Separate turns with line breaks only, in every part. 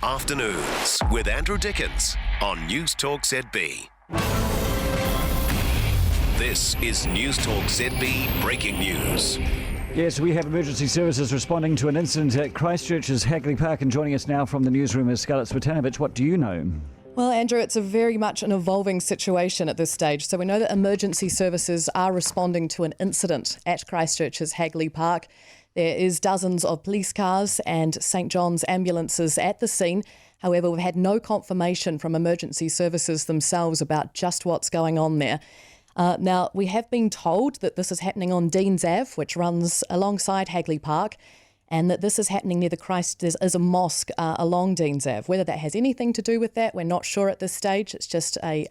Afternoons with Andrew Dickens on Newstalk ZB. This is Newstalk ZB breaking news.
Yes, we have emergency services responding to an incident at Christchurch's Hagley Park, and joining us now from the newsroom is Scarlett Cvitanovich. What do you know?
Well, Andrew, it's a very much an evolving situation at this stage. So we know that emergency services are responding to an incident at Christchurch's Hagley Park. There is dozens of police cars and St John's ambulances at the scene. However, we've had no confirmation from emergency services themselves about just what's going on there. Now, we have been told that this is happening on Deans Ave, which runs alongside Hagley Park, and that this is happening near there's a mosque along Deans Ave. Whether that has anything to do with that, we're not sure at this stage. It's just a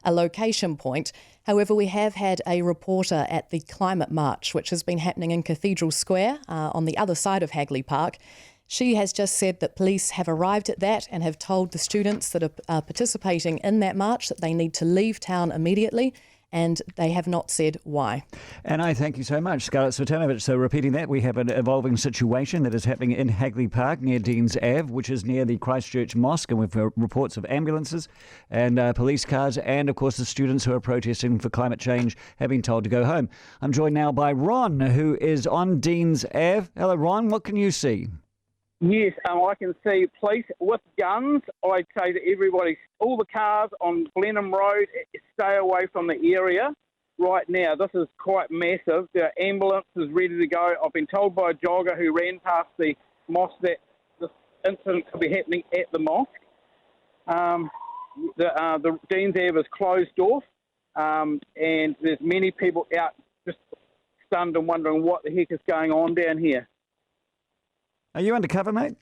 location point. However, we have had a reporter at the Climate March, which has been happening in Cathedral Square on the other side of Hagley Park. She has just said that police have arrived at that and have told the students that are participating in that march that they need to leave town immediately, and they have not said why. And I thank you so much, Scarlett Cvitanovich. So repeating that, we have an evolving situation that is happening in Hagley Park near Deans Ave, which is near the Christchurch Mosque, and we've heard reports of ambulances and police cars, and of course the students who are protesting for climate change have been told to go home. I'm joined now by Ron, who is on Deans Ave. Hello, Ron. What can you see?
Yes, I can see police with guns. I'd say to everybody, all the cars on Blenheim Road, stay away from the area right now. This is quite massive. There are ambulances ready to go. I've been told by a jogger who ran past the mosque that this incident could be happening at the mosque. The Deans Ave is closed off, and there's many people out just stunned and wondering what the heck is going on down here.
Are you undercover, mate?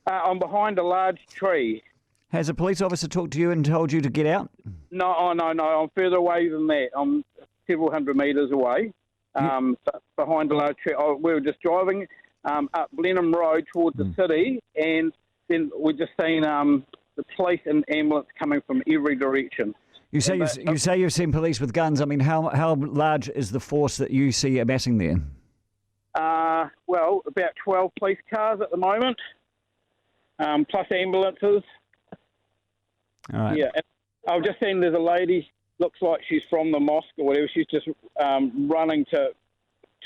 I'm behind a large tree.
Has a police officer talked to you and told you to get out?
No. I'm further away than that. I'm several hundred metres away, behind a large tree. We were just driving up Blenheim Road towards the city, and then we just seen the police and ambulance coming from every direction. You say
you've seen police with guns. I mean, how large is the force that you see amassing there?
Well, about 12 police cars at the moment, plus ambulances.
All right.
Yeah, I've just seen there's a lady, looks like she's from the mosque or whatever. She's just running to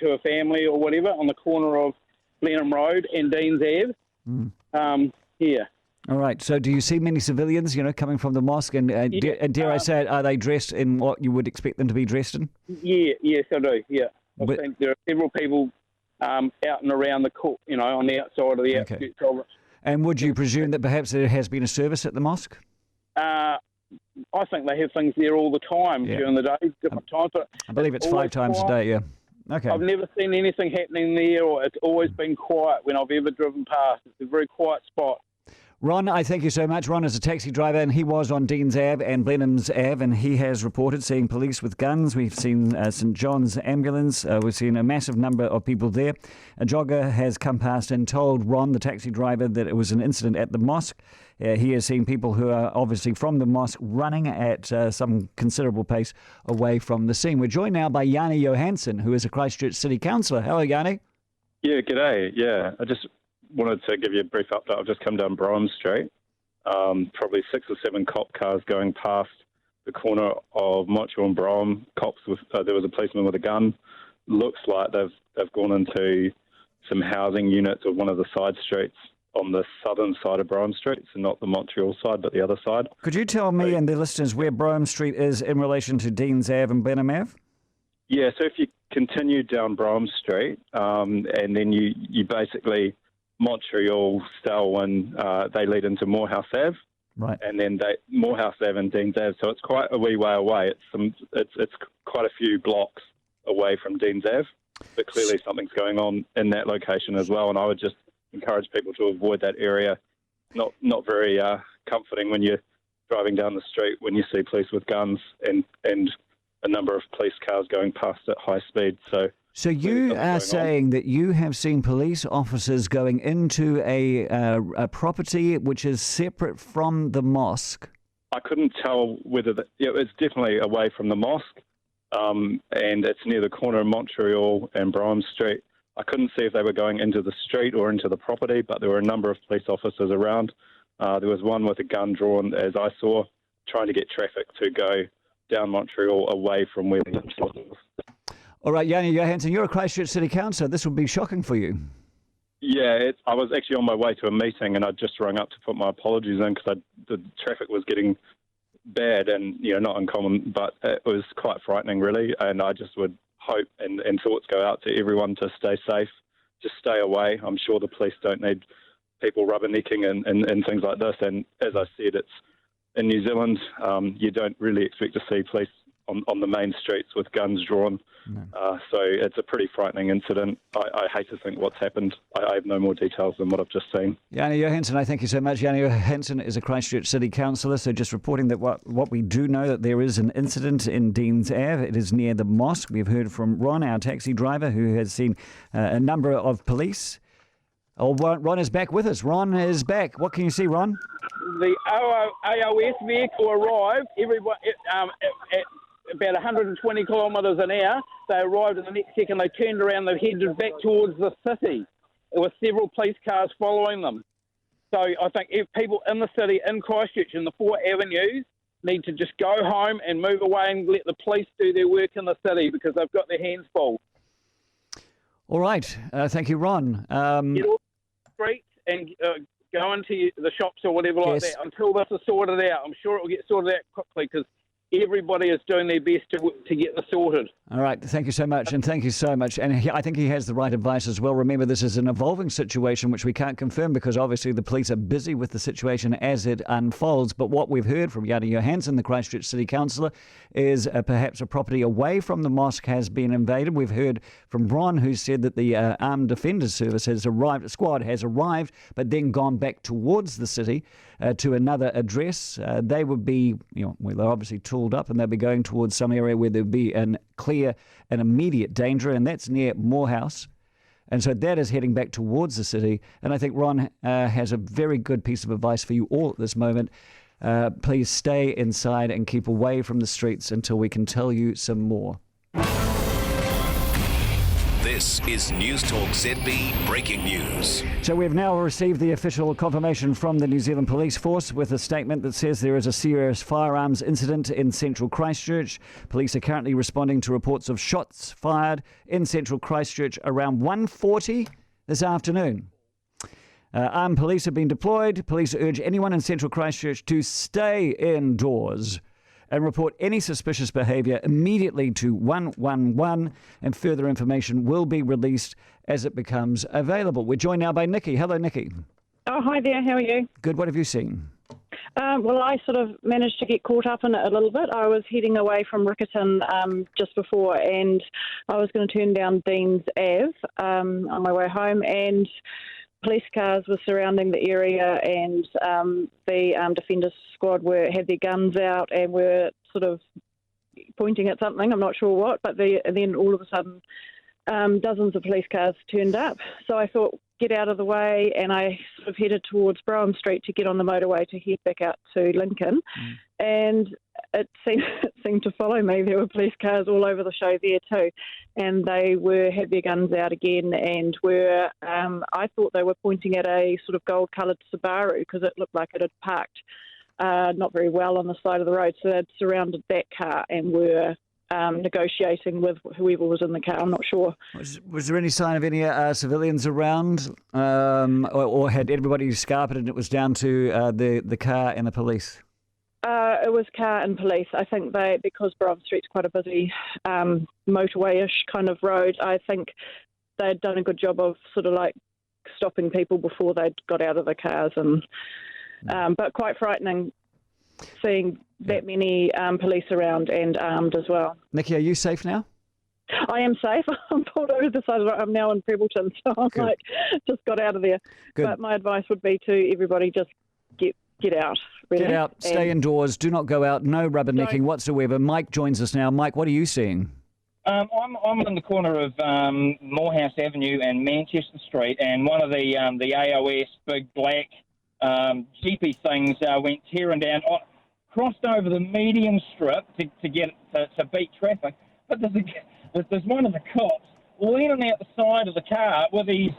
a family or whatever on the corner of Blenheim Road and Deans Ave. Yeah.
All right. So do you see many civilians, coming from the mosque? And dare I say it, are they dressed in what you would expect them to be dressed in?
Yes, I do, yeah. I've seen there are several people out and around the court, on the outside of the outskirts of it.
And would you presume that perhaps there has been a service at the mosque?
I think they have things there all the time during the day, different times. But
I believe it's 5 times a day, yeah. Okay.
I've never seen anything happening there, or it's always been quiet when I've ever driven past. It's a very quiet spot.
Ron, I thank you so much. Ron is a taxi driver, and he was on Deans Ave and Blenheim's Ave, and he has reported seeing police with guns. We've seen St John's ambulance. We've seen a massive number of people there. A jogger has come past and told Ron, the taxi driver, that it was an incident at the mosque. He has seen people who are obviously from the mosque running at some considerable pace away from the scene. We're joined now by Yanni Johansson, who is a Christchurch City Councillor. Hello, Yanni.
Yeah, g'day. Yeah, I just wanted to give you a brief update. I've just come down Brougham Street. Probably 6 or 7 cop cars going past the corner of Montreal and Brougham. Cops with there was a policeman with a gun. Looks like they've gone into some housing units of one of the side streets on the southern side of Brougham Street, so not the Montreal side, but the other side.
Could you tell me and the listeners where Brougham Street is in relation to Deans Ave and Blenheim Ave?
Yeah, so if you continue down Brougham Street, and then you basically Montreal, Selwyn, they lead into Morehouse Ave,
right?
And then Morehouse Ave and Deans Ave. So it's quite a wee way away. It's quite a few blocks away from Deans Ave, but clearly something's going on in that location as well. And I would just encourage people to avoid that area. Not very comforting when you're driving down the street when you see police with guns and a number of police cars going past at high speed. So you are saying that you have seen police officers going into a property which is separate from the mosque? I couldn't tell whether it's definitely away from the mosque, and it's near the corner of Montreal and Brougham Street. I couldn't see if they were going into the street or into the property, but there were a number of police officers around. There was one with a gun drawn, as I saw, trying to get traffic to go down Montreal away from where the was.
All right, Yanni Johansson, you're a Christchurch City Councillor. This would be shocking for you.
Yeah, I was actually on my way to a meeting, and I just rung up to put my apologies in because the traffic was getting bad and, not uncommon, but it was quite frightening, really. And I just would hope and thoughts go out to everyone to stay safe, just stay away. I'm sure the police don't need people rubbernecking and things like this. And as I said, it's in New Zealand, you don't really expect to see police on the main streets with guns drawn. No. So it's a pretty frightening incident. I hate to think what's happened. I have no more details than what I've just seen.
Yanni Johansson, I thank you so much. Yanni Johansson is a Christchurch City Councillor, so just reporting that what we do know, that there is an incident in Deans Ave. It is near the mosque. We've heard from Ron, our taxi driver, who has seen a number of police. Oh, Ron is back with us. Ron is back. What can you see, Ron?
The AOS vehicle arrived. Everybody at about 120 kilometres an hour. They arrived, and the next second they turned around. They headed back towards the city. There were several police cars following them. So I think if people in the city, in Christchurch, in the 4 avenues, need to just go home and move away and let the police do their work in the city because they've got their hands full.
All right. Thank you, Ron.
Get off the street and go into the shops or whatever like that until this is sorted out. I'm sure it will get sorted out quickly because everybody is doing their best to get this sorted. All
right. Thank you so much. And thank you so much. And I think he has the right advice as well. Remember, this is an evolving situation, which we can't confirm because obviously the police are busy with the situation as it unfolds. But what we've heard from Yanni Johansson, the Christchurch City Councillor, is perhaps a property away from the mosque has been invaded. We've heard from Ron, who said that the Armed Defenders Service squad has arrived, but then gone back towards the city to another address. They would be, they're obviously tooled up, and they'll be going towards some area where there'd be an clear and immediate danger, and that's near Morehouse. And so that is heading back towards the city. And I think Ron has a very good piece of advice for you all at this moment. Please stay inside and keep away from the streets until we can tell you some more.
This is Newstalk ZB Breaking News.
So we've now received the official confirmation from the New Zealand Police Force with a statement that says there is a serious firearms incident in central Christchurch. Police are currently responding to reports of shots fired in central Christchurch around 1:40 this afternoon. Armed police have been deployed. Police urge anyone in central Christchurch to stay indoors and report any suspicious behaviour immediately to 111, and further information will be released as it becomes available. We're joined now by Nikki. Hello, Nikki.
Oh, hi there. How are you?
Good. What have you seen?
Well, I sort of managed to get caught up in it a little bit. I was heading away from Riccarton just before, and I was going to turn down Deans Ave on my way home, and police cars were surrounding the area, and the Defenders Squad had their guns out and were sort of pointing at something. I'm not sure what, but then all of a sudden dozens of police cars turned up. So I thought, get out of the way, and I sort of headed towards Brougham Street to get on the motorway to head back out to Lincoln. And it seemed to follow me. There were police cars all over the show there too, and they had their guns out again and were, I thought they were pointing at a sort of gold-coloured Subaru because it looked like it had parked not very well on the side of the road. So they'd surrounded that car and were negotiating with whoever was in the car. I'm not sure.
Was there any sign of any civilians around, or had everybody scarpeted and it was down to the car and the police?
It was car and police. I think because Brougham Street's quite a busy motorway-ish kind of road, I think they'd done a good job of sort of like stopping people before they'd got out of the cars. But quite frightening seeing that many police around and armed as well.
Nikki, are you safe now?
I am safe. I'm pulled over the side of the road. I'm now in Prebbleton, so I'm just got out of there.
Good.
But my advice would be to everybody just get out. Really.
Get out, stay indoors, do not go out, no rubbernecking whatsoever. Mike joins us now. Mike, what are you seeing?
I'm in the corner of Morehouse Avenue and Manchester Street, and one of the AOS big black jeepy things went tearing down, crossed over the medium strip to get to beat traffic. But there's one of the cops leaning out the side of the car with his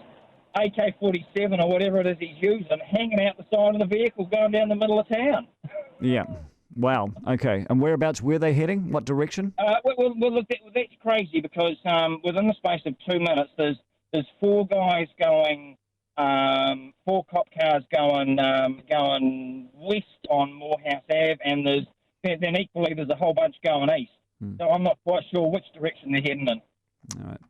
AK-47 or whatever it is he's using, hanging out the side of the vehicle, going down the middle of town.
Yeah. Wow. Okay. And whereabouts were they heading? What direction?
Well, look, that's crazy because within the space of 2 minutes, there's four guys going, four cop cars going west on Morehouse Ave, and then equally there's a whole bunch going east. So I'm not quite sure which direction they're heading in.
All right.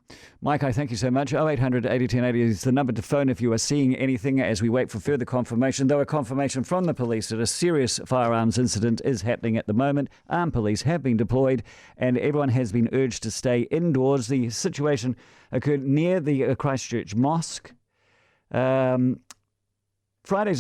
Mike, I thank you so much. 0800 80 1080 is the number to phone if you are seeing anything as we wait for further confirmation, though a confirmation from the police that a serious firearms incident is happening at the moment. Armed police have been deployed and everyone has been urged to stay indoors. The situation occurred near the Christchurch Mosque. Friday's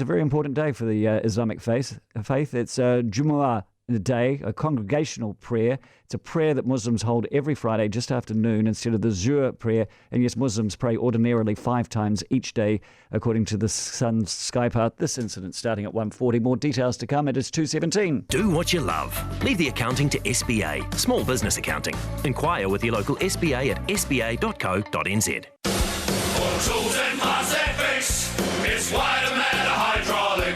a very important day for the Islamic faith. It's Jumu'ah Day, a congregational prayer. It's a prayer that Muslims hold every Friday just after noon instead of the Zuhr prayer. And yes, Muslims pray ordinarily 5 times each day, according to the Sun's Sky Path. This incident starting at 1:40. More details to come. It is 2:17.
Do what you love. Leave the accounting to SBA, Small Business Accounting. Inquire with your local SBA at sba.co.nz.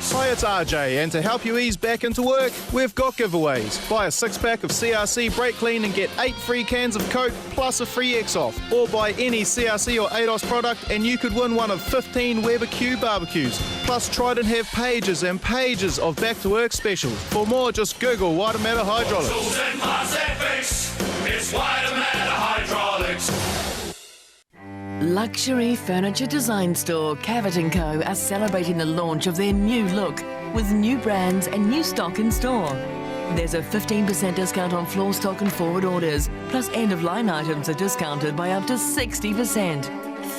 Hi, it's RJ, and to help you ease back into work, we've got giveaways. Buy a 6-pack of CRC Brake Clean and get 8 free cans of Coke plus a free X off. Or buy any CRC or ADOS product and you could win one of 15 Weber Q barbecues. Plus, Trident have pages and pages of back to work specials. For more, just Google Watermatter Hydraulics.
It's Watermatter Hydraulics.
Luxury furniture design store Cavett & Co are celebrating the launch of their new look with new brands and new stock in store. There's a 15% discount on floor stock and forward orders, plus end-of-line items are discounted by up to 60%.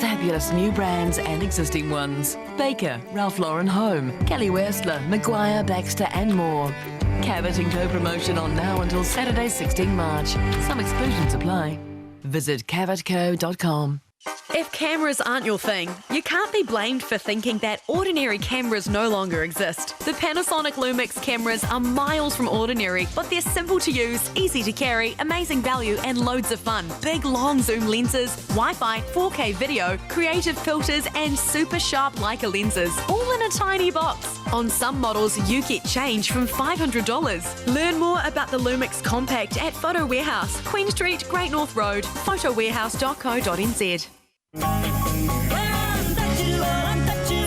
Fabulous new brands and existing ones. Baker, Ralph Lauren Home, Kelly Westler, Maguire, Baxter and more. Cavett & Co promotion on now until Saturday 16 March. Some exclusions apply. Visit cavettco.com.
If cameras aren't your thing, you can't be blamed for thinking that ordinary cameras no longer exist. The Panasonic Lumix cameras are miles from ordinary, but they're simple to use, easy to carry, amazing value and loads of fun. Big long zoom lenses, Wi-Fi, 4K video, creative filters and super sharp Leica lenses, all in a tiny box. On some models, you get change from $500. Learn more about the Lumix Compact at Photo Warehouse, Queen Street, Great North Road, photowarehouse.co.nz.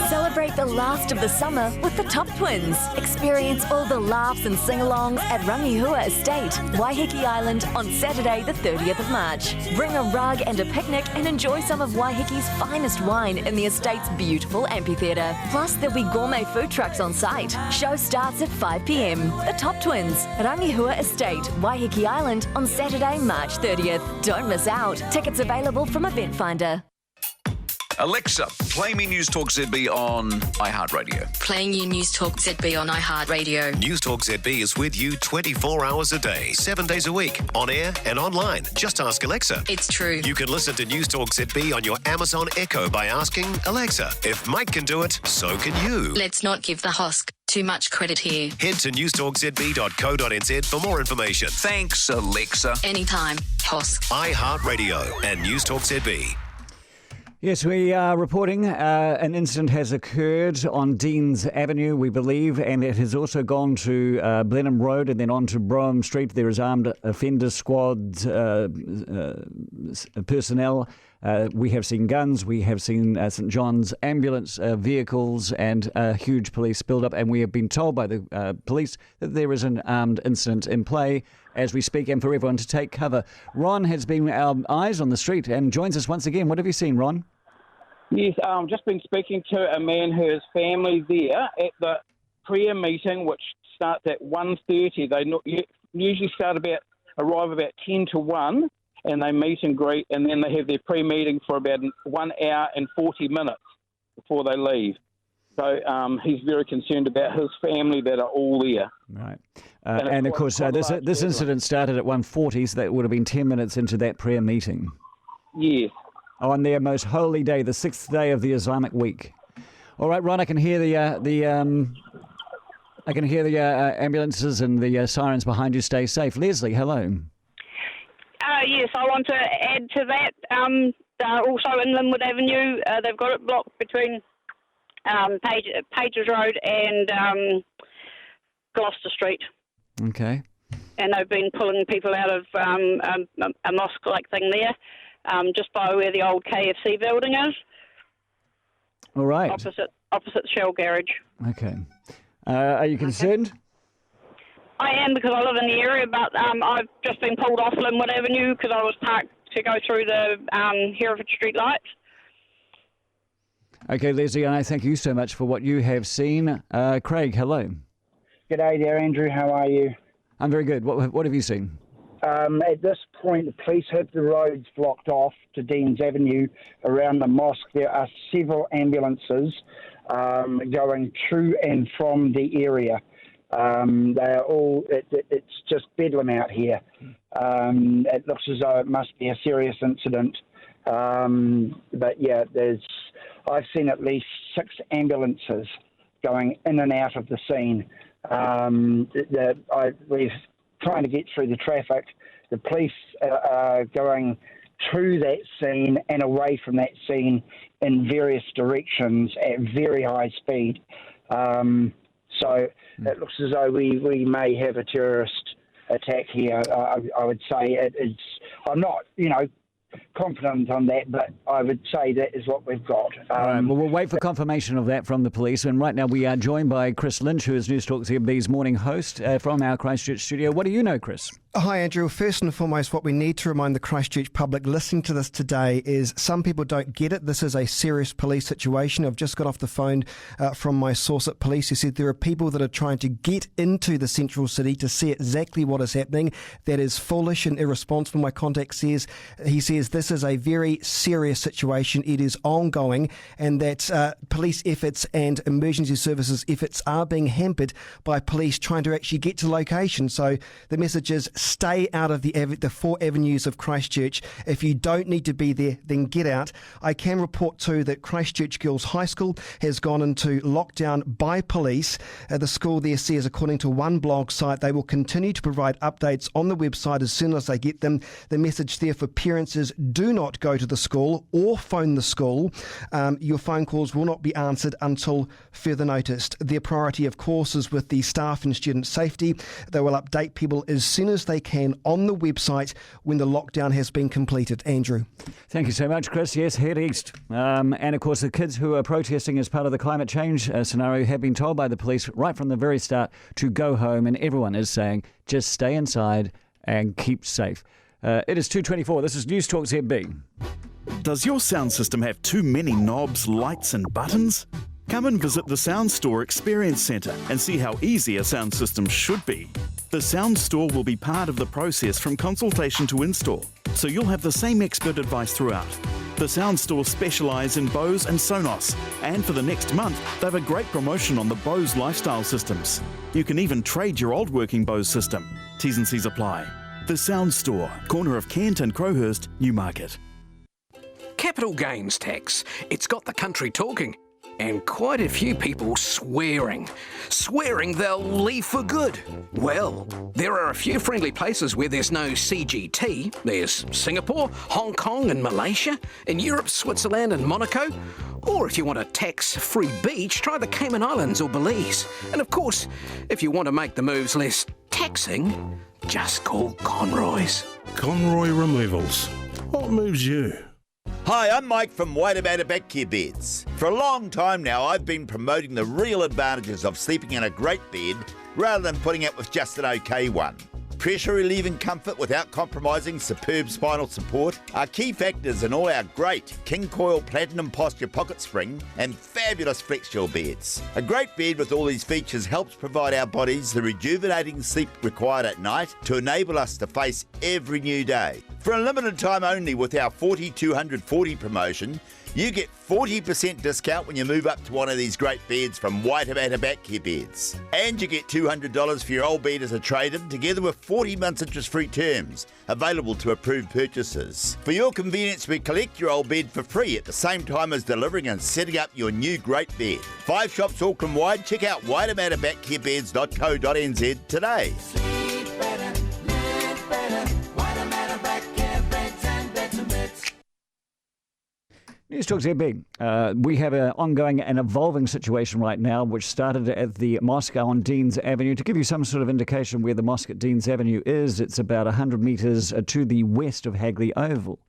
Celebrate the last of the summer with the Top Twins. Experience all the laughs and sing-alongs at Rangihua Estate, Waiheke Island on Saturday the 30th of March. Bring a rug and a picnic and enjoy some of Waiheke's finest wine in the estate's beautiful amphitheatre. Plus there'll be gourmet food trucks on site. Show starts at 5 p.m. The Top Twins, Rangihua Estate, Waiheke Island on Saturday, March 30th. Don't miss out. Tickets available from Event Finder.
Alexa, play me Newstalk ZB on iHeartRadio.
Playing you Newstalk ZB on iHeartRadio.
Newstalk ZB is with you 24 hours a day, 7 days a week, on air and online. Just ask Alexa.
It's true.
You can listen to Newstalk ZB on your Amazon Echo by asking Alexa. If Mike can do it, so can you.
Let's not give the Hosk too much credit here.
Head to newstalkzb.co.nz for more information.
Thanks, Alexa.
Anytime. Hosk.
iHeartRadio and Newstalk ZB.
Yes, we are reporting an incident has occurred on Deans Avenue, we believe, and it has also gone to Blenheim Road and then on to Brougham Street. There is armed offender squad personnel. We have seen guns, we have seen St John's ambulance vehicles and a huge police build-up, and we have been told by the police that there is an armed incident in play as we speak, and for everyone to take cover. Ron has been our eyes on the street and joins us once again. What have you seen, Ron?
Yes, just been speaking to a man who has family there at the prayer meeting, which starts at 1:30. They usually arrive about 10 to 1, and they meet and greet, and then they have their pre-meeting for about 1 hour and 40 minutes before they leave. So he's very concerned about his family that are all there.
Right. And of course, this incident started at 1:40, so that would have been 10 minutes into that prayer meeting.
Yes.
On their most holy day, the 6th day of the Islamic week. All right, Ron, I can hear the ambulances and the sirens behind you. Stay safe. Leslie, hello.
Yes, I want to add to that. also in Linwood Avenue. They've got it blocked between Pages Road and Gloucester Street.
Okay.
And they've been pulling people out of a mosque-like thing there, just by where the old KFC building is.
All right.
Opposite Shell Garage.
Okay. Are you concerned?
I am, because I live in the area, but I've just been pulled off Linwood Avenue because I was parked to go through the Hereford Street lights.
Okay, Leslie, and I thank you so much for what you have seen. Craig, hello.
G'day there, Andrew. How are you?
I'm very good. What have you seen?
At this point, the police have the roads blocked off to Deans Avenue around the mosque. There are several ambulances going to and from the area. They are all. It's just bedlam out here. It looks as though it must be a serious incident. But yeah, I've seen at least 6 ambulances going in and out of the scene. We're trying to get through the traffic. The police are going to that scene and away from that scene in various directions at very high speed. So it looks as though we may have a terrorist attack here. I would say it is. I'm not, confident on that, but I would say that is what we've got.
All right, well, we'll wait for confirmation of that from the police. And right now we are joined by Chris Lynch, who is Newstalk ZB's morning host from our Christchurch studio. What do you know, Chris?
Hi, Andrew. First and foremost, what we need to remind the Christchurch public listening to this today is some people don't get it. This is a serious police situation. I've just got off the phone from my source at police who said there are people that are trying to get into the central city to see exactly what is happening. That is foolish and irresponsible. My contact says, he says this is a very serious situation. It is ongoing, and that police efforts and emergency services efforts are being hampered by police trying to actually get to location. So the message is, stay out of the 4 avenues of Christchurch. If you don't need to be there, then get out. I can report too that Christchurch Girls High School has gone into lockdown by police. The school there says, according to one blog site, they will continue to provide updates on the website as soon as they get them. The message there for parents is, do not go to the school or phone the school. Your phone calls will not be answered until further notice. Their priority, of course, is with the staff and student safety. They will update people as soon as they can on the website when the lockdown has been completed. Andrew.
Thank you so much, Chris. Yes, head east. And of course, the kids who are protesting as part of the climate change scenario have been told by the police right from the very start to go home, and everyone is saying just stay inside and keep safe. It is 2:24. This is Newstalk ZB.
Does your sound system have too many knobs, lights and buttons? Come and visit the Sound Store Experience Centre and see how easy a sound system should be. The Sound Store will be part of the process from consultation to install, so you'll have the same expert advice throughout. The Sound Store specialise in Bose and Sonos, and for the next month, they have a great promotion on the Bose lifestyle systems. You can even trade your old working Bose system. T's and C's apply. The Sound Store, corner of Kent and Crowhurst, Newmarket.
Capital gains tax. It's got the country talking. And quite a few people swearing they'll leave for good. Well, there are a few friendly places where there's no CGT. There's Singapore, Hong Kong and Malaysia, in Europe, Switzerland and Monaco. Or if you want a tax-free beach, try the Cayman Islands or Belize. And of course, if you want to make the moves less taxing, just call Conroy's.
Conroy Removals. What moves you?
Hi, I'm Mike from Waitemata Back Care Beds. For a long time now, I've been promoting the real advantages of sleeping in a great bed rather than putting up with just an okay one. Pressure relieving comfort without compromising superb spinal support are key factors in all our great King Coil Platinum Posture Pocket Spring and fabulous FlexGel beds. A great bed with all these features helps provide our bodies the rejuvenating sleep required at night to enable us to face every new day. For a limited time only with our 4240 promotion, you get 40% discount when you move up to one of these great beds from Waitemata Back Care Beds. And you get $200 for your old bed as a trade-in, together with 40 months interest-free terms, available to approved purchases. For your convenience, we collect your old bed for free at the same time as delivering and setting up your new great bed. 5 shops Auckland-wide. Check out waitematabackcarebeds.co.nz today.
Newstalk ZB. We have an ongoing and evolving situation right now, which started at the mosque on Deans Avenue. To give you some sort of indication where the mosque at Deans Avenue is, it's about 100 metres to the west of Hagley Oval.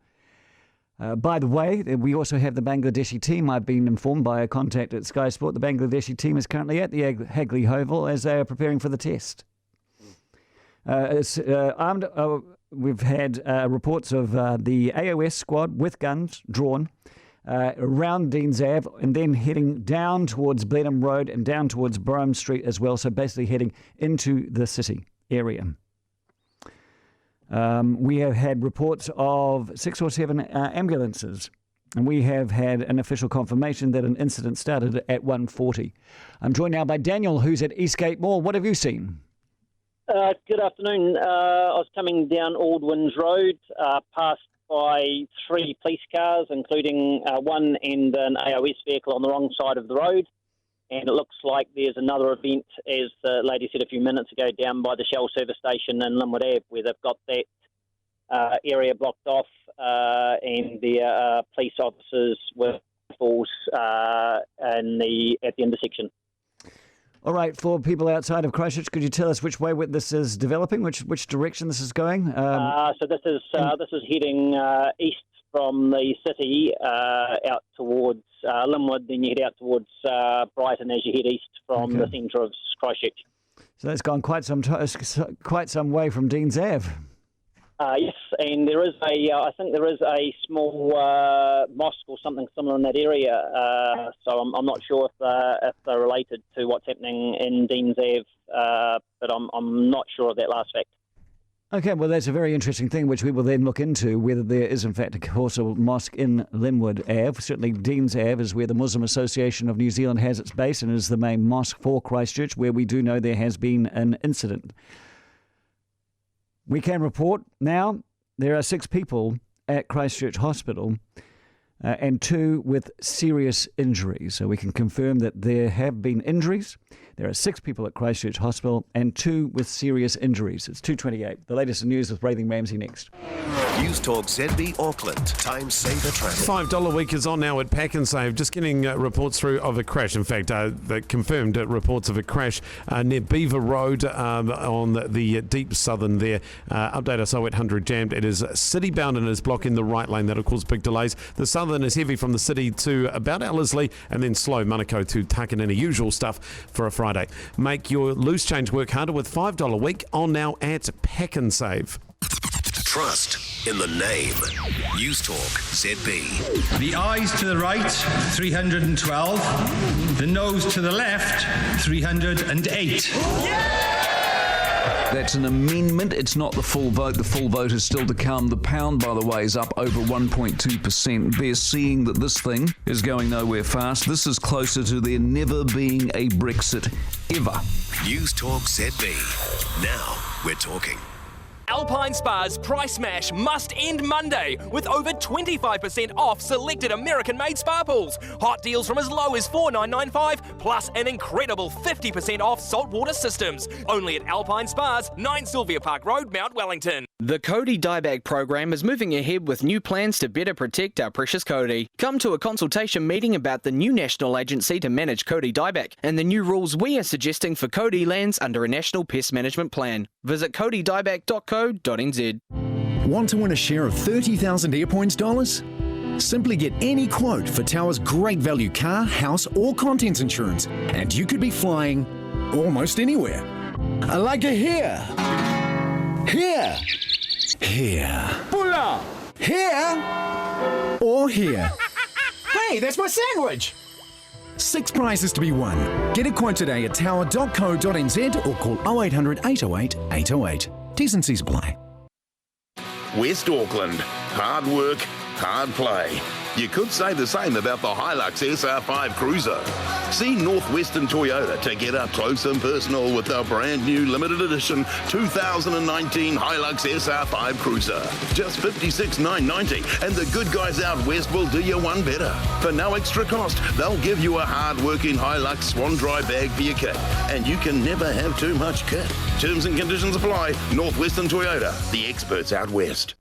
By the way, we also have the Bangladeshi team. I've been informed by a contact at Sky Sport. The Bangladeshi team is currently at the Hagley Oval as they are preparing for the test. We've had reports of the AOS squad with guns drawn around Deans Ave and then heading down towards Blenheim Road and down towards Brougham Street as well, so basically heading into the city area. We have had reports of 6 or 7 ambulances, and we have had an official confirmation that an incident started at 1:40. I'm joined now by Daniel, who's at Eastgate Mall. What have you seen?
Good afternoon. I was coming down Aldwyn's Road, passed by 3 police cars, including one and an AOS vehicle on the wrong side of the road. And it looks like there's another event, as the lady said a few minutes ago, down by the Shell service station in Linwood Ave, where they've got that area blocked off and their police officers with rifles at the intersection.
All right, for people outside of Christchurch, could you tell us which way this is developing, which direction this is going?
So this is heading east from the city out towards Linwood, then you head out towards Brighton as you head east from the centre of Christchurch.
So that's gone quite some way from Deans Ave.
Yes, and there is I think there is a small mosque or something similar in that area. So I'm not sure if they're related to what's happening in Deans Ave, but I'm not sure of that last fact.
Okay, well, that's a very interesting thing, which we will then look into, whether there is, in fact, a Corso mosque in Linwood Ave. Certainly, Deans Ave is where the Muslim Association of New Zealand has its base and is the main mosque for Christchurch, where we do know there has been an incident. We can report now there are 6 people at Christchurch Hospital and 2 with serious injuries. So we can confirm that there have been injuries. There are 6 people at Christchurch Hospital and 2 with serious injuries. It's 2:28. The latest news with Braithing Ramsey next.
Newstalk ZB Auckland. Time saver traffic.
$5 week is on now at Pack and Save. Just getting reports through of a crash. In fact, they confirmed reports of a crash near Beaver Road on the deep southern there. Update us 0800 jammed. It is city-bound and is blocking the right lane. That'll cause big delays. The southern is heavy from the city to about Ellerslie and then slow Manukau to Takanini. Usual stuff for a Friday. Make your loose change work harder with $5 a week on now at Pack and Save.
Trust in the name. Newstalk ZB.
The eyes to the right, 312. The nose to the left, 308.
That's an amendment. It's not the full vote. The full vote is still to come. The pound, by the way, is up over 1.2%. They're seeing that this thing is going nowhere fast. This is closer to there never being a Brexit ever.
Newstalk ZB. Now we're talking.
Alpine Spa's Price Smash must end Monday with over 25% off selected American-made spa pools. Hot deals from as low as $4,995 plus an incredible 50% off saltwater systems. Only at Alpine Spas, 9 Sylvia Park Road, Mount Wellington.
The Cody Dieback program is moving ahead with new plans to better protect our precious Cody. Come to a consultation meeting about the new national agency to manage Cody Dieback and the new rules we are suggesting for Cody lands under a national pest management plan. Visit codydieback.co.nz.
Want to win a share of 30,000 Airpoints dollars? Simply get any quote for Tower's great value car, house or contents insurance and you could be flying almost anywhere. Like a here, here, or here.
Hey, that's my sandwich!
6 prizes to be won. Get a quote today at tower.co.nz or call 0800 808 808. T's and C's apply.
West Auckland. Hard work, hard play. You could say the same about the Hilux SR5 Cruiser. See Northwestern Toyota to get up close and personal with the brand new limited edition 2019 Hilux SR5 Cruiser. Just $56,990, and the good guys out west will do you one better. For no extra cost, they'll give you a hard-working Hilux Swan Dry bag for your kit, and you can never have too much kit. Terms and conditions apply. Northwestern Toyota, the experts out west.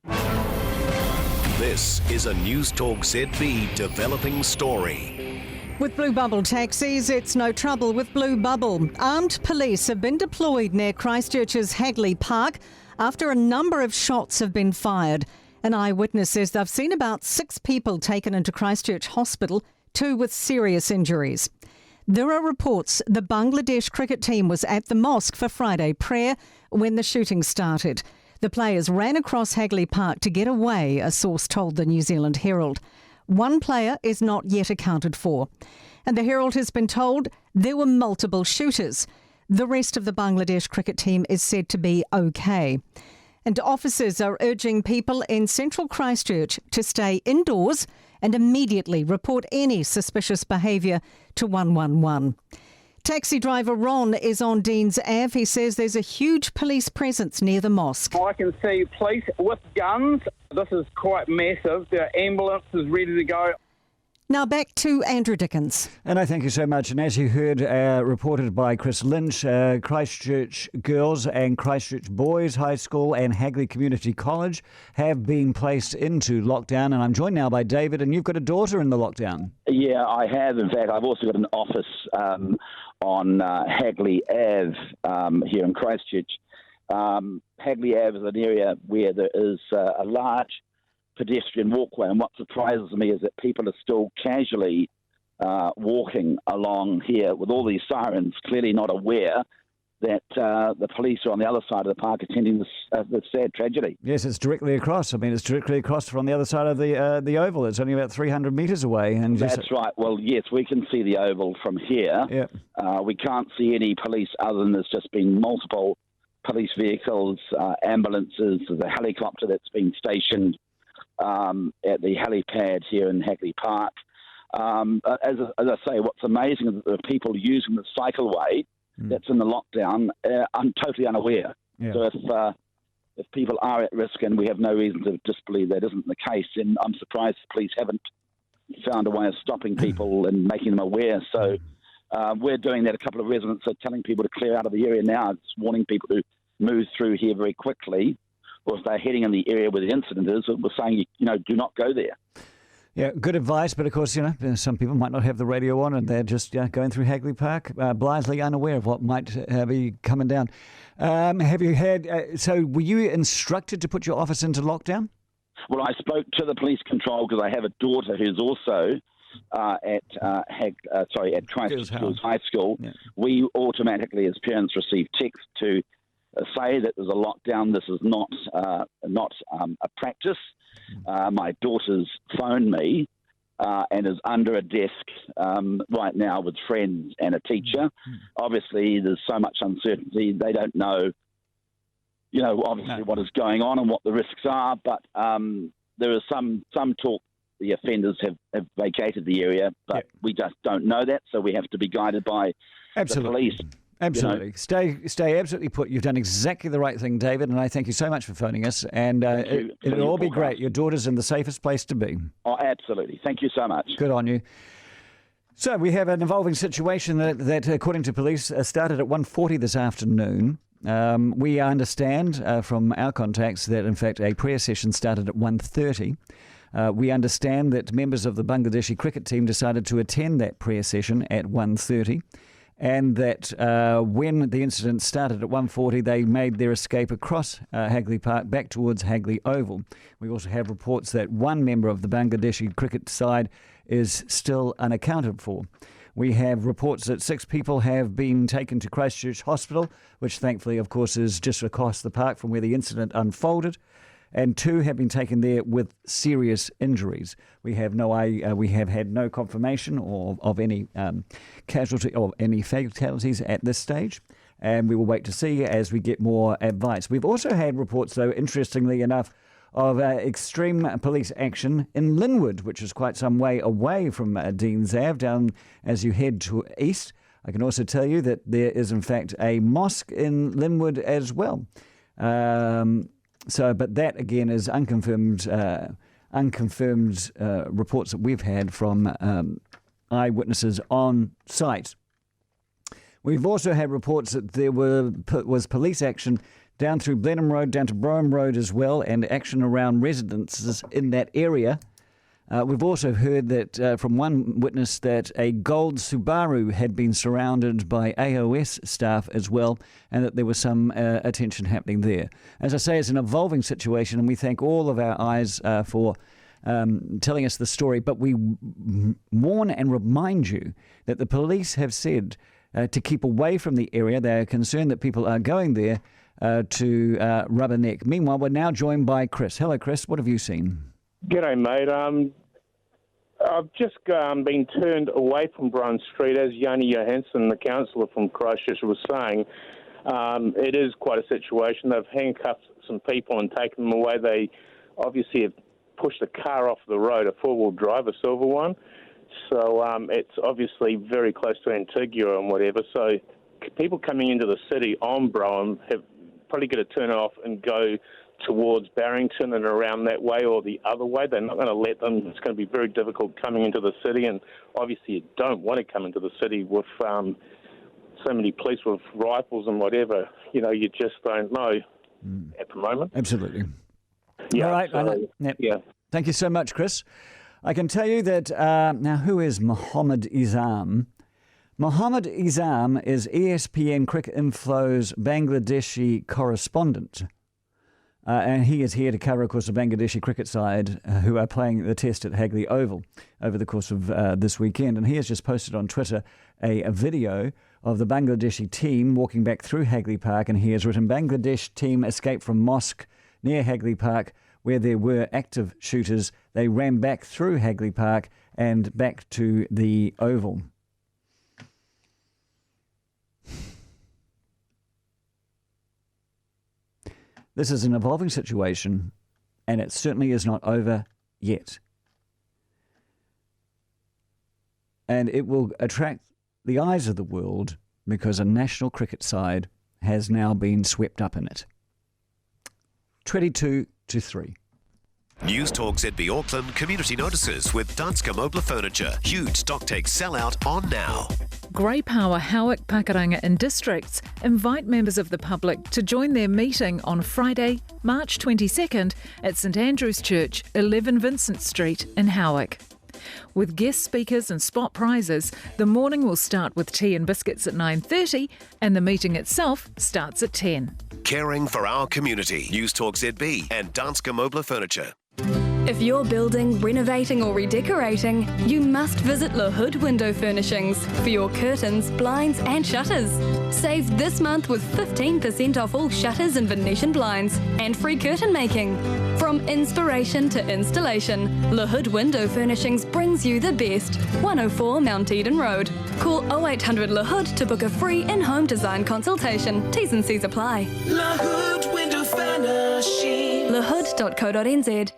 This is a Newstalk ZB developing story.
With Blue Bubble taxis, it's no trouble with Blue Bubble. Armed police have been deployed near Christchurch's Hagley Park after a number of shots have been fired. An eyewitness says they've seen about 6 people taken into Christchurch Hospital, 2 with serious injuries. There are reports the Bangladesh cricket team was at the mosque for Friday prayer when the shooting started. The players ran across Hagley Park to get away, a source told the New Zealand Herald. 1 player is not yet accounted for. And the Herald has been told there were multiple shooters. The rest of the Bangladesh cricket team is said to be okay. And officers are urging people in central Christchurch to stay indoors and immediately report any suspicious behaviour to 111. Taxi driver Ron is on Deans Ave. He says there's a huge police presence near the mosque.
I can see police with guns. This is quite massive. There are ambulances ready to go.
Now back to Andrew Dickens.
And I thank you so much. And as you heard, reported by Chris Lynch, Christchurch Girls and Christchurch Boys High School and Hagley Community College have been placed into lockdown. And I'm joined now by David, and you've got a daughter in the lockdown.
Yeah, I have. In fact, I've also got an office on Hagley Ave here in Christchurch. Hagley Ave is an area where there is a large pedestrian walkway, and what surprises me is that people are still casually walking along here with all these sirens, clearly not aware that the police are on the other side of the park attending this sad tragedy.
Yes, it's directly across. I mean, it's directly across from the other side of the oval. It's only about 300 metres away. And
That's right. Well, yes, we can see the oval from here.
Yep.
We can't see any police other than there's just been multiple police vehicles, ambulances. There's a helicopter that's been stationed at the helipad here in Hagley Park. As I say, what's amazing is that there are people using the cycleway that's in the lockdown. I'm totally unaware.
Yeah.
So if people are at risk, and we have no reason to disbelieve that isn't the case, then I'm surprised the police haven't found a way of stopping people and making them aware. So we're doing that. A couple of residents are telling people to clear out of the area now. It's warning people to move through here very quickly. Or if they're heading in the area where the incident is, we're saying, do not go there.
Yeah, good advice, but of course, some people might not have the radio on and they're just going through Hagley Park, blithely unaware of what might be coming down. Have you had, so were you instructed to put your office into lockdown?
Well, I spoke to the police control because I have a daughter who's also at Christchurch High School.
Yeah.
We automatically, as parents, receive text to say that there's a lockdown. This is not a practice. My daughter's phoned me and is under a desk right now with friends and a teacher. Obviously, there's so much uncertainty. They don't know, obviously what is going on and what the risks are. But there is some talk the offenders have vacated the area, but we just don't know that. So we have to be guided by the police.
Absolutely. Stay absolutely put. You've done exactly the right thing, David, and I thank you so much for phoning us. And it'll all be great. Your daughter's in the safest place to be.
Oh, absolutely. Thank you so much.
Good on you. So we have an evolving situation that according to police, started at 1:40 this afternoon. We understand from our contacts that, in fact, a prayer session started at 1:30. We understand that members of the Bangladeshi cricket team decided to attend that prayer session at 1:30. And that when the incident started at 1:40, they made their escape across Hagley Park back towards Hagley Oval. We also have reports that one member of the Bangladeshi cricket side is still unaccounted for. We have reports that 6 people have been taken to Christchurch Hospital, which thankfully, of course, is just across the park from where the incident unfolded. And 2 have been taken there with serious injuries. We have had no confirmation of any casualty or any fatalities at this stage, and we will wait to see as we get more advice. We've also had reports, though, interestingly enough, of extreme police action in Linwood, which is quite some way away from Deans Ave, down as you head to east. I can also tell you that there is, in fact, a mosque in Linwood as well. But that again is unconfirmed reports that we've had from eyewitnesses on site. We've also had reports that there was police action down through Blenheim Road, down to Brougham Road as well, and action around residences in that area. We've also heard that from one witness that a gold Subaru had been surrounded by AOS staff as well, and that there was some attention happening there. As I say, it's an evolving situation, and we thank all of our eyes for telling us the story. But we warn and remind you that the police have said to keep away from the area. They are concerned that people are going there to rubberneck. Meanwhile, we're now joined by Chris. Hello, Chris. What have you seen?
G'day, mate. I've just been turned away from Brougham Street, as Yanni Johansson, the councillor from Christchurch, was saying. It is quite a situation. They've handcuffed some people and taken them away. They obviously have pushed a car off the road, a four-wheel drive, a silver one. So it's obviously very close to Antigua and whatever. So people coming into the city on Brougham have probably got to turn off and go towards Barrington and around that way or the other way. They're not going to let them. It's going to be very difficult coming into the city, and obviously you don't want to come into the city with so many police with rifles and whatever. You know, you just don't know at the moment.
Absolutely.
Yeah.
All right.
So,
yeah. Thank you so much, Chris. I can tell you that now, who is Mohammed Izam? Mohammed Izam is ESPN Cricket Info's Bangladeshi correspondent. And he is here to cover, of course, the Bangladeshi cricket side who are playing the test at Hagley Oval over the course of this weekend. And he has just posted on Twitter a video of the Bangladeshi team walking back through Hagley Park. And he has written, Bangladesh team escaped from mosque near Hagley Park where there were active shooters. They ran back through Hagley Park and back to the Oval. This is an evolving situation, and it certainly is not over yet. And it will attract the eyes of the world because a national cricket side has now been swept up in it. 22-3.
Newstalk ZB Auckland community notices with Danske Mobile Furniture. Huge stock take sell-out on now.
Grey Power Howick, Pakuranga and districts invite members of the public to join their meeting on Friday, March 22nd at St Andrew's Church, 11 Vincent Street in Howick. With guest speakers and spot prizes, the morning will start with tea and biscuits at 9:30 and the meeting itself starts at 10.
Caring for our community. Newstalk ZB and Danske Mobile Furniture.
If you're building, renovating or redecorating, you must visit Le Hood Window Furnishings for your curtains, blinds and shutters. Save this month with 15% off all shutters and Venetian blinds and free curtain making. From inspiration to installation, Le Hood Window Furnishings brings you the best. 104 Mount Eden Road. Call 0800 Le Hood to book a free in-home design consultation. T's and C's apply.
Le Hood Window Furnishing.
lehood.co.nz.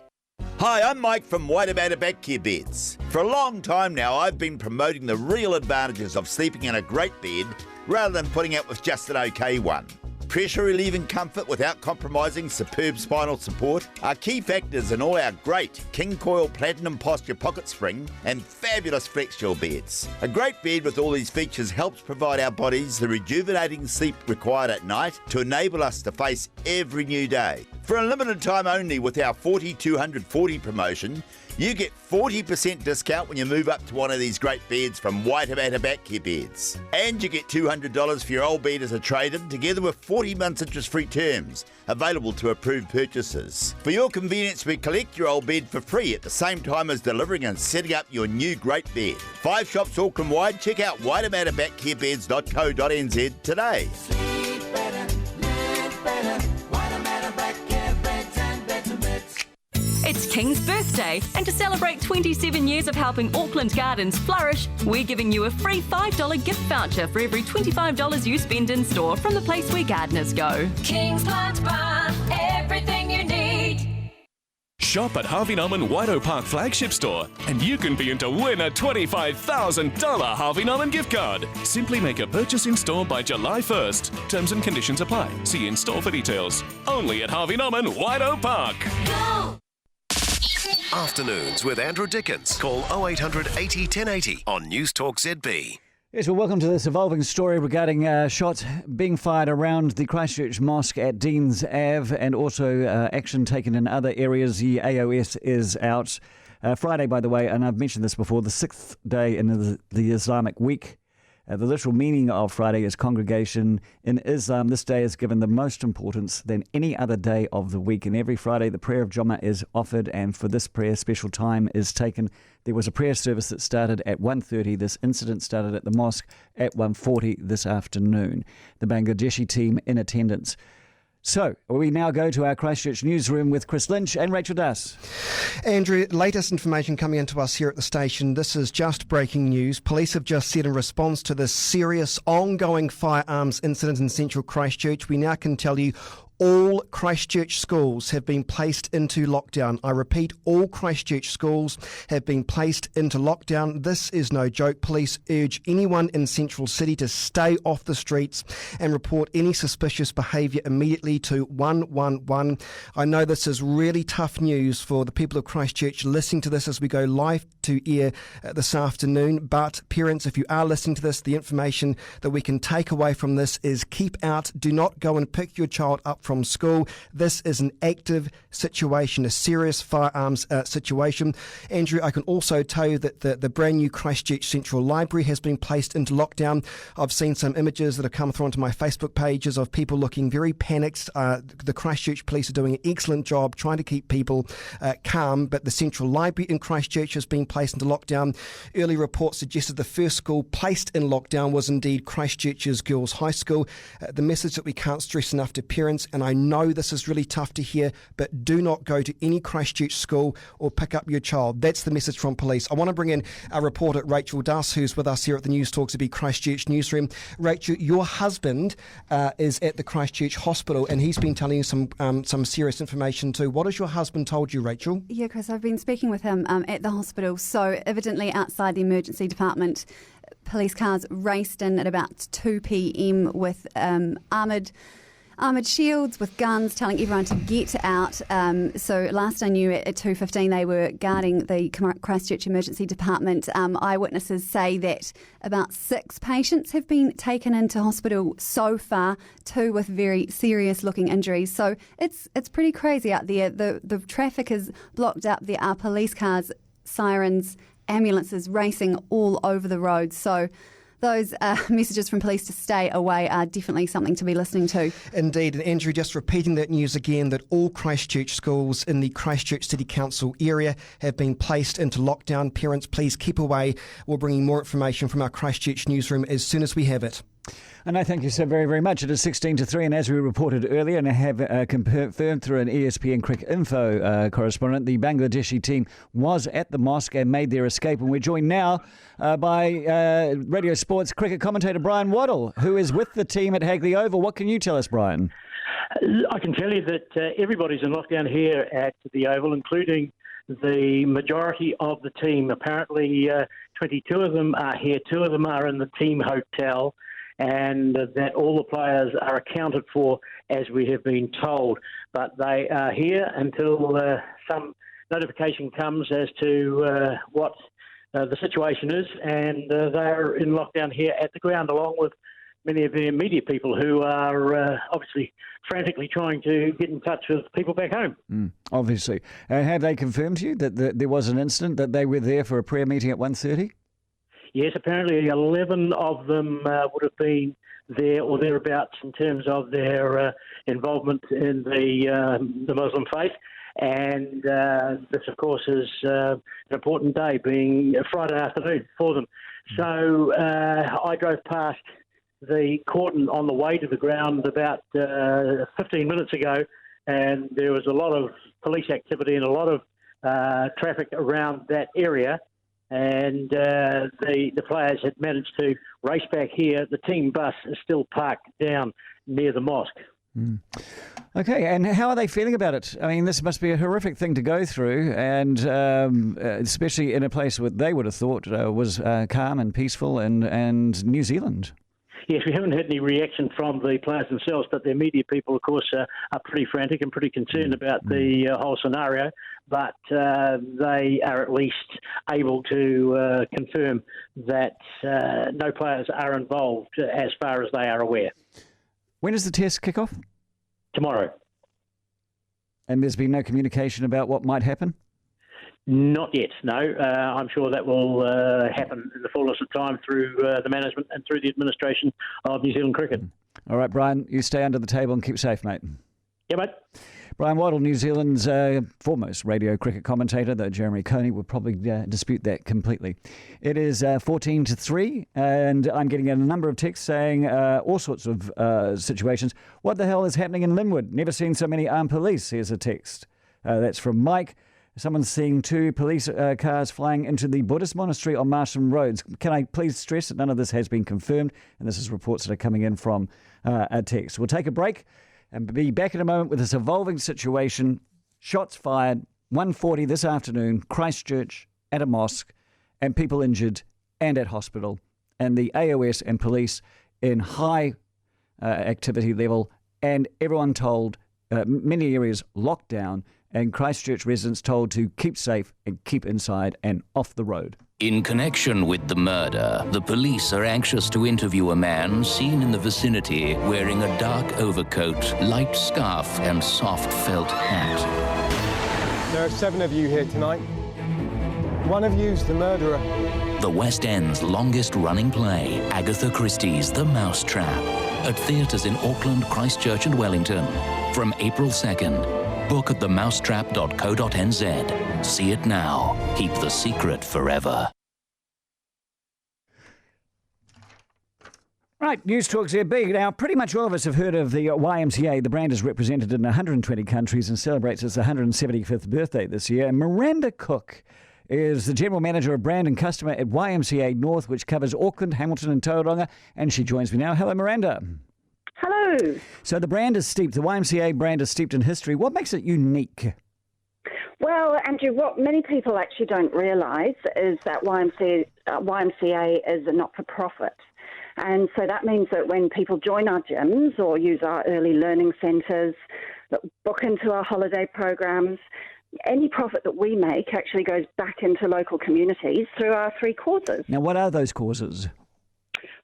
Hi, I'm Mike from Waitemata Back Care Beds. For a long time now, I've been promoting the real advantages of sleeping in a great bed rather than putting up with just an okay one. Pressure relieving comfort without compromising superb spinal support are key factors in all our great King Coil Platinum Posture Pocket Spring and fabulous Flexgel beds. A great bed with all these features helps provide our bodies the rejuvenating sleep required at night to enable us to face every new day. For a limited time only with our 4240 promotion, you get 40% discount when you move up to one of these great beds from Waitemata Back Care Beds. And you get $200 for your old bed as a trade-in, together with 40 months interest-free terms, available to approved purchases. For your convenience, we collect your old bed for free at the same time as delivering and setting up your new great bed. 5 shops Auckland-wide. Check out waitematabackcarebeds.co.nz today.
Sleep better, live better. Waitemata Back Care Beds and Beds and Beds.
It's King's birthday, and to celebrate 27 years of helping Auckland gardens flourish, we're giving you a free $5 gift voucher for every $25 you spend in store from the place where gardeners go.
King's Plant Bar, everything you need.
Shop at Harvey Norman Waido Park flagship store and you can be in to win a $25,000 Harvey Norman gift card. Simply make a purchase in store by July 1st. Terms and conditions apply. See in store for details. Only at Harvey Norman Waido Park.
Go!
Afternoons with Andrew Dickens. Call 0800 80 1080 on Newstalk ZB.
Yes, well, welcome to this evolving story regarding shots being fired around the Christchurch Mosque at Deans Ave and also action taken in other areas. The AOS is out. Friday, by the way, and I've mentioned this before, the 6th day in the Islamic week. The literal meaning of Friday is congregation. In Islam, this day is given the most importance than any other day of the week. And every Friday, the prayer of Jummah is offered, and for this prayer, special time is taken. There was a prayer service that started at 1:30. This incident started at the mosque at 1:40 this afternoon. The Bangladeshi team in attendance. So, we now go to our Christchurch newsroom with Chris Lynch and Rachel Das.
Andrew, latest information coming into us here at the station. This is just breaking news. Police have just said in response to this serious ongoing firearms incident in central Christchurch, we now can tell you all Christchurch schools have been placed into lockdown. I repeat, all Christchurch schools have been placed into lockdown. This is no joke. Police urge anyone in Central City to stay off the streets and report any suspicious behaviour immediately to 111. I know this is really tough news for the people of Christchurch listening to this as we go live to air this afternoon. But parents, if you are listening to this, the information that we can take away from this is keep out. Do not go and pick your child up from school. This is an active situation, a serious firearms situation. Andrew, I can also tell you that the brand new Christchurch Central Library has been placed into lockdown. I've seen some images that have come through onto my Facebook pages of people looking very panicked. The Christchurch police are doing an excellent job trying to keep people calm, but the Central Library in Christchurch has been placed into lockdown. Early reports suggested the first school placed in lockdown was indeed Christchurch's Girls' High School. The message that we can't stress enough to parents, and I know this is really tough to hear, but do not go to any Christchurch school or pick up your child. That's the message from police. I want to bring in our reporter Rachel Das, who's with us here at the Newstalk ZB Christchurch newsroom. Rachel, your husband is at the Christchurch Hospital, and he's been telling you some serious information too. What has your husband told you, Rachel?
Yeah, Chris, I've been speaking with him at the hospital. So evidently outside the emergency department, police cars raced in at about 2 p.m. with armoured shields with guns, telling everyone to get out. So last I knew at 2:15 they were guarding the Christchurch Emergency Department. Eyewitnesses say that about 6 patients have been taken into hospital so far, 2 with very serious looking injuries. So it's pretty crazy out there. The traffic is blocked up. There are police cars, sirens, ambulances racing all over the road. So those messages from police to stay away are definitely something to be listening to. Indeed. And Andrew, just repeating that news again, that all Christchurch schools in the Christchurch City Council area have been placed into lockdown. Parents, please keep away. We're bringing more information from our Christchurch newsroom as soon as we have it.
And I thank you so very, very much. It is 16-3, and as we reported earlier, and I have confirmed through an ESPN Cricket Info correspondent, the Bangladeshi team was at the mosque and made their escape. And we're joined now by Radio Sports cricket commentator Brian Waddle, who is with the team at Hagley Oval. What can you tell us, Brian?
I can tell you that everybody's in lockdown here at the Oval, including the majority of the team. Apparently 22 of them are here, 2 of them are in the team hotel, and that all the players are accounted for as we have been told. But they are here until some notification comes as to what the situation is, and they are in lockdown here at the ground along with many of the media people who are obviously frantically trying to get in touch with people back home.
Obviously. Have they confirmed to you that there was an incident, that they were there for a prayer meeting at 1:30?
Yes, apparently 11 of them would have been there or thereabouts in terms of their involvement in the Muslim faith. And this, of course, is an important day, being a Friday afternoon for them. So I drove past the cordon on the way to the ground about 15 minutes ago, and there was a lot of police activity and a lot of traffic around that area. And the players had managed to race back here. The team bus is still parked down near the mosque.
Okay, and how are they feeling about it? I mean, this must be a horrific thing to go through, and especially in a place where they would have thought was calm and peaceful and New Zealand.
Yes, we haven't had any reaction from the players themselves, but their media people, of course, are pretty frantic and pretty concerned about the whole scenario. But they are at least able to confirm that no players are involved as far as they are aware.
When does the test kick off?
Tomorrow.
And there's been no communication about what might happen?
Not yet, no. I'm sure that will happen in the fullness of time through the management and through the administration of New Zealand cricket.
All right, Brian, you stay under the table and keep safe, mate.
Yeah, mate.
Brian Waddle, New Zealand's foremost radio cricket commentator, though Jeremy Coney would probably dispute that completely. It is 14-3, and I'm getting a number of texts saying all sorts of situations. What the hell is happening in Linwood? Never seen so many armed police. Here's a text. That's from Mike. Someone's seeing 2 police cars flying into the Buddhist monastery on Marston Roads. Can I please stress that none of this has been confirmed, and this is reports that are coming in from a text. We'll take a break and be back in a moment with this evolving situation. Shots fired, 1:40 this afternoon, Christchurch at a mosque, and people injured and at hospital, and the AOS and police in high activity level, and everyone told, many areas locked down, and Christchurch residents told to keep safe and keep inside and off the road.
In connection with the murder, the police are anxious to interview a man seen in the vicinity wearing a dark overcoat, light scarf and soft felt hat.
There are 7 of you here tonight. One of you's the murderer.
The West End's longest-running play, Agatha Christie's The Mousetrap, at theatres in Auckland, Christchurch and Wellington from April 2nd. Book at themousetrap.co.nz. See it now. Keep the secret forever.
Right, Newstalk ZB. Now, pretty much all of us have heard of the YMCA. The brand is represented in 120 countries and celebrates its 175th birthday this year. And Miranda Cook is the General Manager of Brand and Customer at YMCA North, which covers Auckland, Hamilton and Tauranga. And she joins me now. Hello, Miranda.
Hello.
So the YMCA brand is steeped in history. What makes it unique?
Well, Andrew, what many people actually don't realise is that YMCA is a not-for-profit. And so that means that when people join our gyms or use our early learning centres, book into our holiday programs, any profit that we make actually goes back into local communities through our 3 causes.
Now, what are those causes?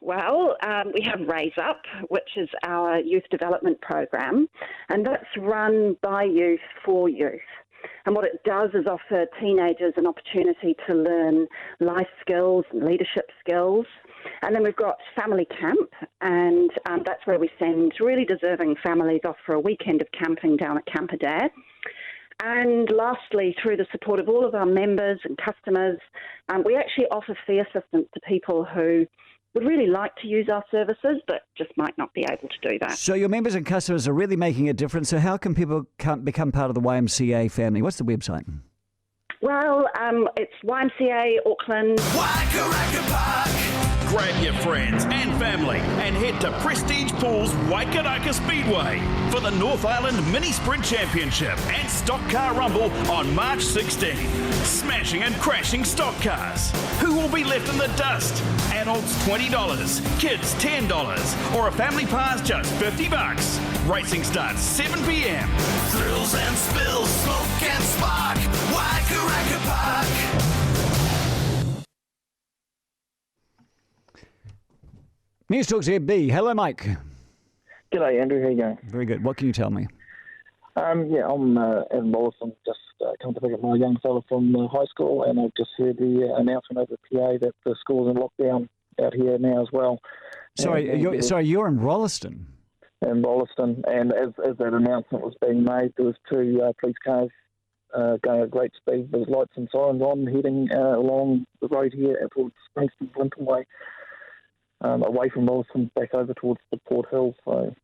Well, we have Raise Up, which is our youth development program, and that's run by youth for youth. And what it does is offer teenagers an opportunity to learn life skills and leadership skills. And then we've got Family Camp, and that's where we send really deserving families off for a weekend of camping down at Camperdair. And lastly, through the support of all of our members and customers, we actually offer fee assistance to people who would really like to use our services but just might not be able to do that.
So your members and customers are really making a difference. So how can people become part of the YMCA family? What's the website?
Well, it's YMCA Auckland.
Grab your friends and family and head to Prestige Pool's Waikaraka Speedway for the North Island Mini Sprint Championship and Stock Car Rumble on March 16. Smashing and crashing stock cars. Who will be left in the dust? Adults $20, kids $10, or a family pass just $50. Racing starts 7 p.m.
Thrills and spills, smoke and spark. Waikaraka Park.
Newstalk ZB. Hello, Mike.
G'day, Andrew. How you going?
Very good. What can you tell me?
I'm Adam Rollison. Just come to pick up my young fella from high school, and I've just heard the announcement over the PA that the school's in lockdown out here now as well.
You're in Rolleston.
In Rolleston, and as that announcement was being made, there was 2 police cars going at great speed with lights and sirens on, heading along the road here towards Springston, Blinton Way. Away from Rolleston, back over towards the Port Hill. So,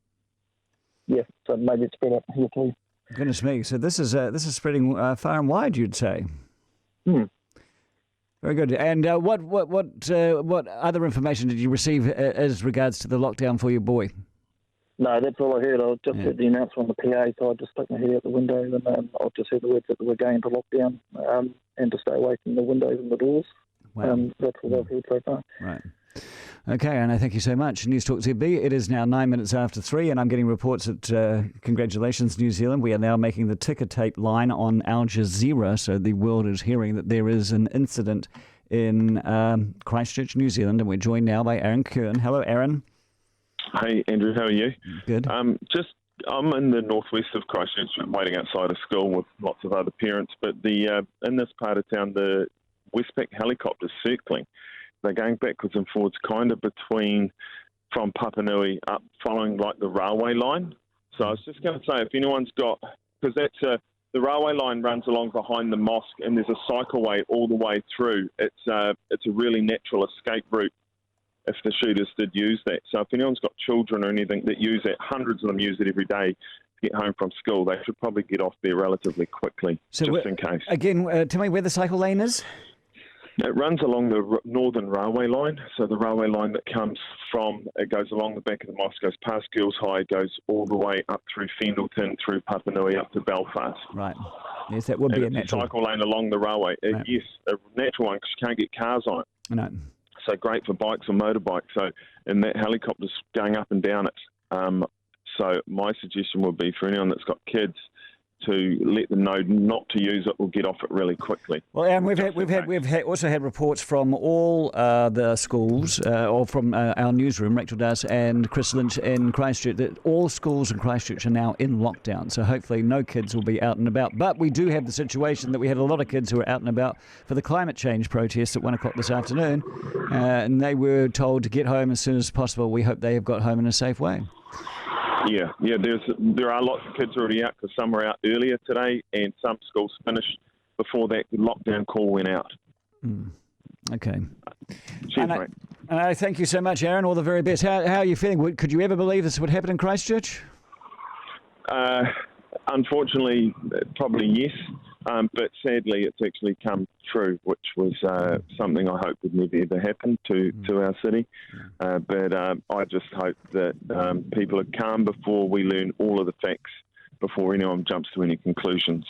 yeah, so maybe it's spread up here too.
Goodness me! So this is spreading far and wide, you'd say. Very good. And what other information did you receive as regards to the lockdown for your boy?
No, that's all I heard. I just heard the announcement on the PA, so I just stuck my head out the window, and I just heard the words that we're going into lockdown and to stay away from the windows and the doors.
Wow.
That's what I've heard so far.
Right. Okay, and I thank you so much. Newstalk ZB, it is now 9 minutes after 3, and I'm getting reports that, congratulations, New Zealand, we are now making the ticker tape line on Al Jazeera, so the world is hearing that there is an incident in Christchurch, New Zealand, and we're joined now by Aaron Kern. Hello, Aaron.
Hey, Andrew, how are you?
Good.
I'm in the northwest of Christchurch, waiting outside a school with lots of other parents, but in this part of town, the Westpac helicopter's circling. They're going backwards and forwards kind of from Papanui up, following like the railway line. So I was just going to say, if anyone's got, because the railway line runs along behind the mosque and there's a cycleway all the way through. It's a really natural escape route if the shooters did use that. So if anyone's got children or anything that use it, hundreds of them use it every day to get home from school, they should probably get off there relatively quickly, just in case.
Again, tell me where the cycle lane is?
It runs along the northern railway line, so the railway line that comes it goes along the back of the mosque, goes past Girls High, goes all the way up through Fendleton, through Papanui, up to Belfast.
Right. Yes, that would be a natural
cycle lane along the railway.
Right.
Yes, a natural one because you can't get cars on it.
No.
So great for bikes or motorbikes. So, and that helicopter's going up and down it. So my suggestion would be for anyone that's got kids to let them know not to use it or get off it really quickly.
Well, Aaron, we've also had reports from all the schools, or from our newsroom, Rachel Duss and Chris Lynch in Christchurch, that all schools in Christchurch are now in lockdown. So hopefully no kids will be out and about. But we do have the situation that we had a lot of kids who were out and about for the climate change protests at 1 o'clock this afternoon, and they were told to get home as soon as possible. We hope they have got home in a safe way.
Yeah. There are lots of kids already out because some were out earlier today, and some schools finished before that lockdown call went out.
Okay.
Cheers, mate.
I thank you so much, Aaron. All the very best. How are you feeling? Could you ever believe this would happen in Christchurch?
Unfortunately, probably yes. But sadly, it's actually come true, which was something I hope would never ever happen to our city. But I just hope that people are calm before we learn all of the facts, before anyone jumps to any conclusions.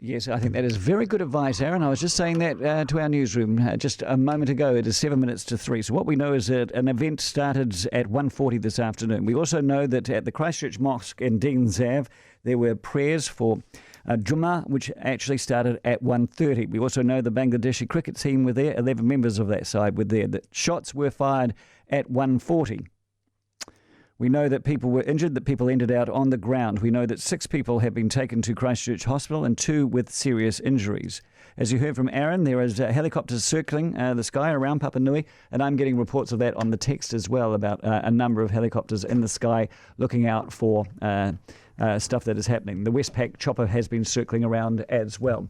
Yes, I think that is very good advice, Aaron. I was just saying that to our newsroom just a moment ago. It is 7 minutes to 3. So what we know is that an event started at 1:40 this afternoon. We also know that at the Christchurch Mosque in Deans Ave, there were prayers for Jummah, which actually started at 1:30. We also know the Bangladeshi cricket team were there. 11 members of that side were there. The shots were fired at 1:40. We know that people were injured, that people ended out on the ground. We know that 6 people have been taken to Christchurch Hospital and 2 with serious injuries. As you heard from Aaron, there is helicopters circling the sky around Papanui, and I'm getting reports of that on the text as well about a number of helicopters in the sky looking out for stuff that is happening. The Westpac chopper has been circling around as well.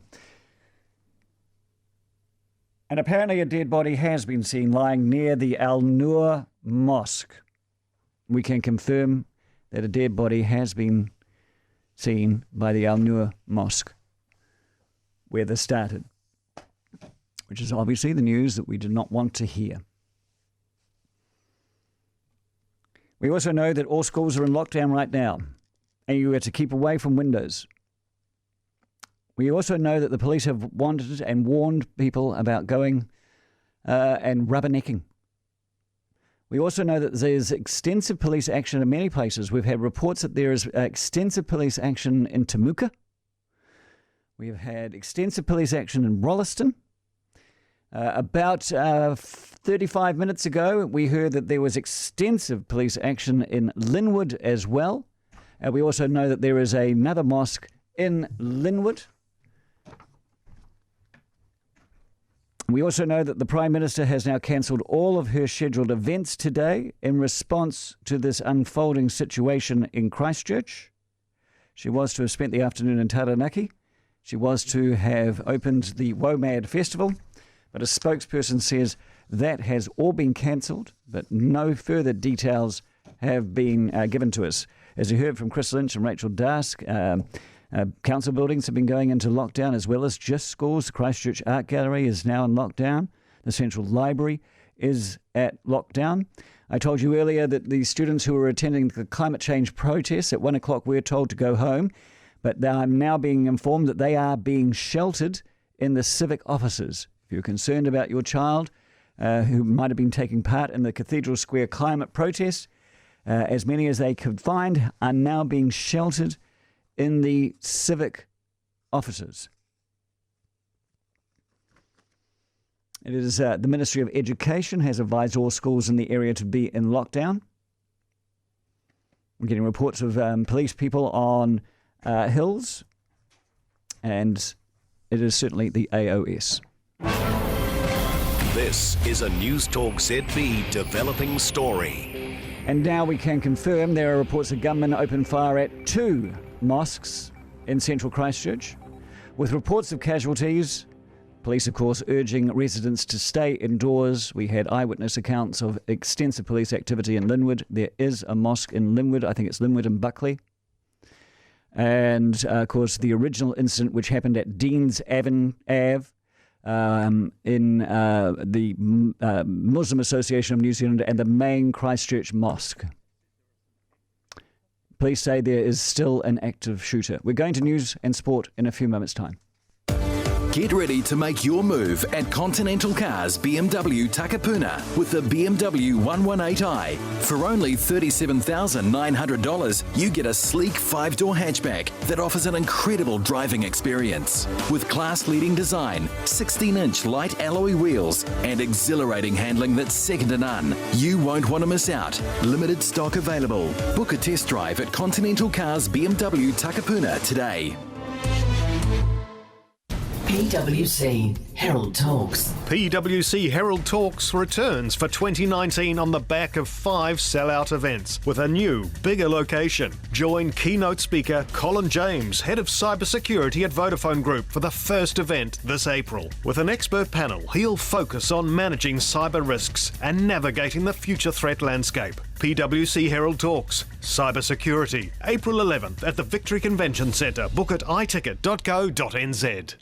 And apparently a dead body has been seen lying near the Noor Mosque. We can confirm that a dead body has been seen by the Noor Mosque, where this started, which is obviously the news that we did not want to hear. We also know that all schools are in lockdown right now, and you are to keep away from windows. We also know that the police have wanted and warned people about going and rubbernecking. We also know that there's extensive police action in many places. We've had reports that there is extensive police action in Temuka. We have had extensive police action in Rolleston. About 35 minutes ago, we heard that there was extensive police action in Linwood as well. We also know that there is another mosque in Linwood. We also know that the Prime Minister has now cancelled all of her scheduled events today in response to this unfolding situation in Christchurch. She was to have spent the afternoon in Taranaki. She was to have opened the WOMAD Festival, but a spokesperson says that has all been cancelled, but no further details have been given to us. As you heard from Chris Lynch and Rachel Duss, council buildings have been going into lockdown as well as just schools. The Christchurch Art Gallery is now in lockdown. The Central Library is at lockdown. I told you earlier that the students who were attending the climate change protests at 1 o'clock were told to go home, but I'm now being informed that they are being sheltered in the civic offices. If you're concerned about your child, who might have been taking part in the Cathedral Square climate protest. As many as they could find are now being sheltered in the civic offices. It is the Ministry of Education has advised all schools in the area to be in lockdown. We're getting reports of police people on hills, and it is certainly the AOS.
This is a Newstalk ZB developing story.
And now we can confirm there are reports that gunmen opened fire at 2 mosques in central Christchurch, with reports of casualties. Police, of course, urging residents to stay indoors. We had eyewitness accounts of extensive police activity in Linwood. There is a mosque in Linwood. I think it's Linwood and Buckley. And, of course, the original incident which happened at Deans Ave in the Muslim Association of New Zealand and the main Christchurch Mosque. Police say there is still an active shooter. We're going to news and sport in a few moments' time.
Get ready to make your move at Continental Cars BMW Takapuna with the BMW 118i. For only $37,900, you get a sleek 5-door hatchback that offers an incredible driving experience. With class-leading design, 16-inch light alloy wheels, and exhilarating handling that's second to none, you won't want to miss out. Limited stock available. Book a test drive at Continental Cars BMW Takapuna today.
PwC Herald Talks.
PwC Herald Talks returns for 2019 on the back of 5 sellout events with a new, bigger location. Join keynote speaker Colin James, head of cybersecurity at Vodafone Group, for the first event this April. With an expert panel, he'll focus on managing cyber risks and navigating the future threat landscape. PwC Herald Talks, Cybersecurity, April 11th at the Victory Convention Centre. Book at iticket.co.nz.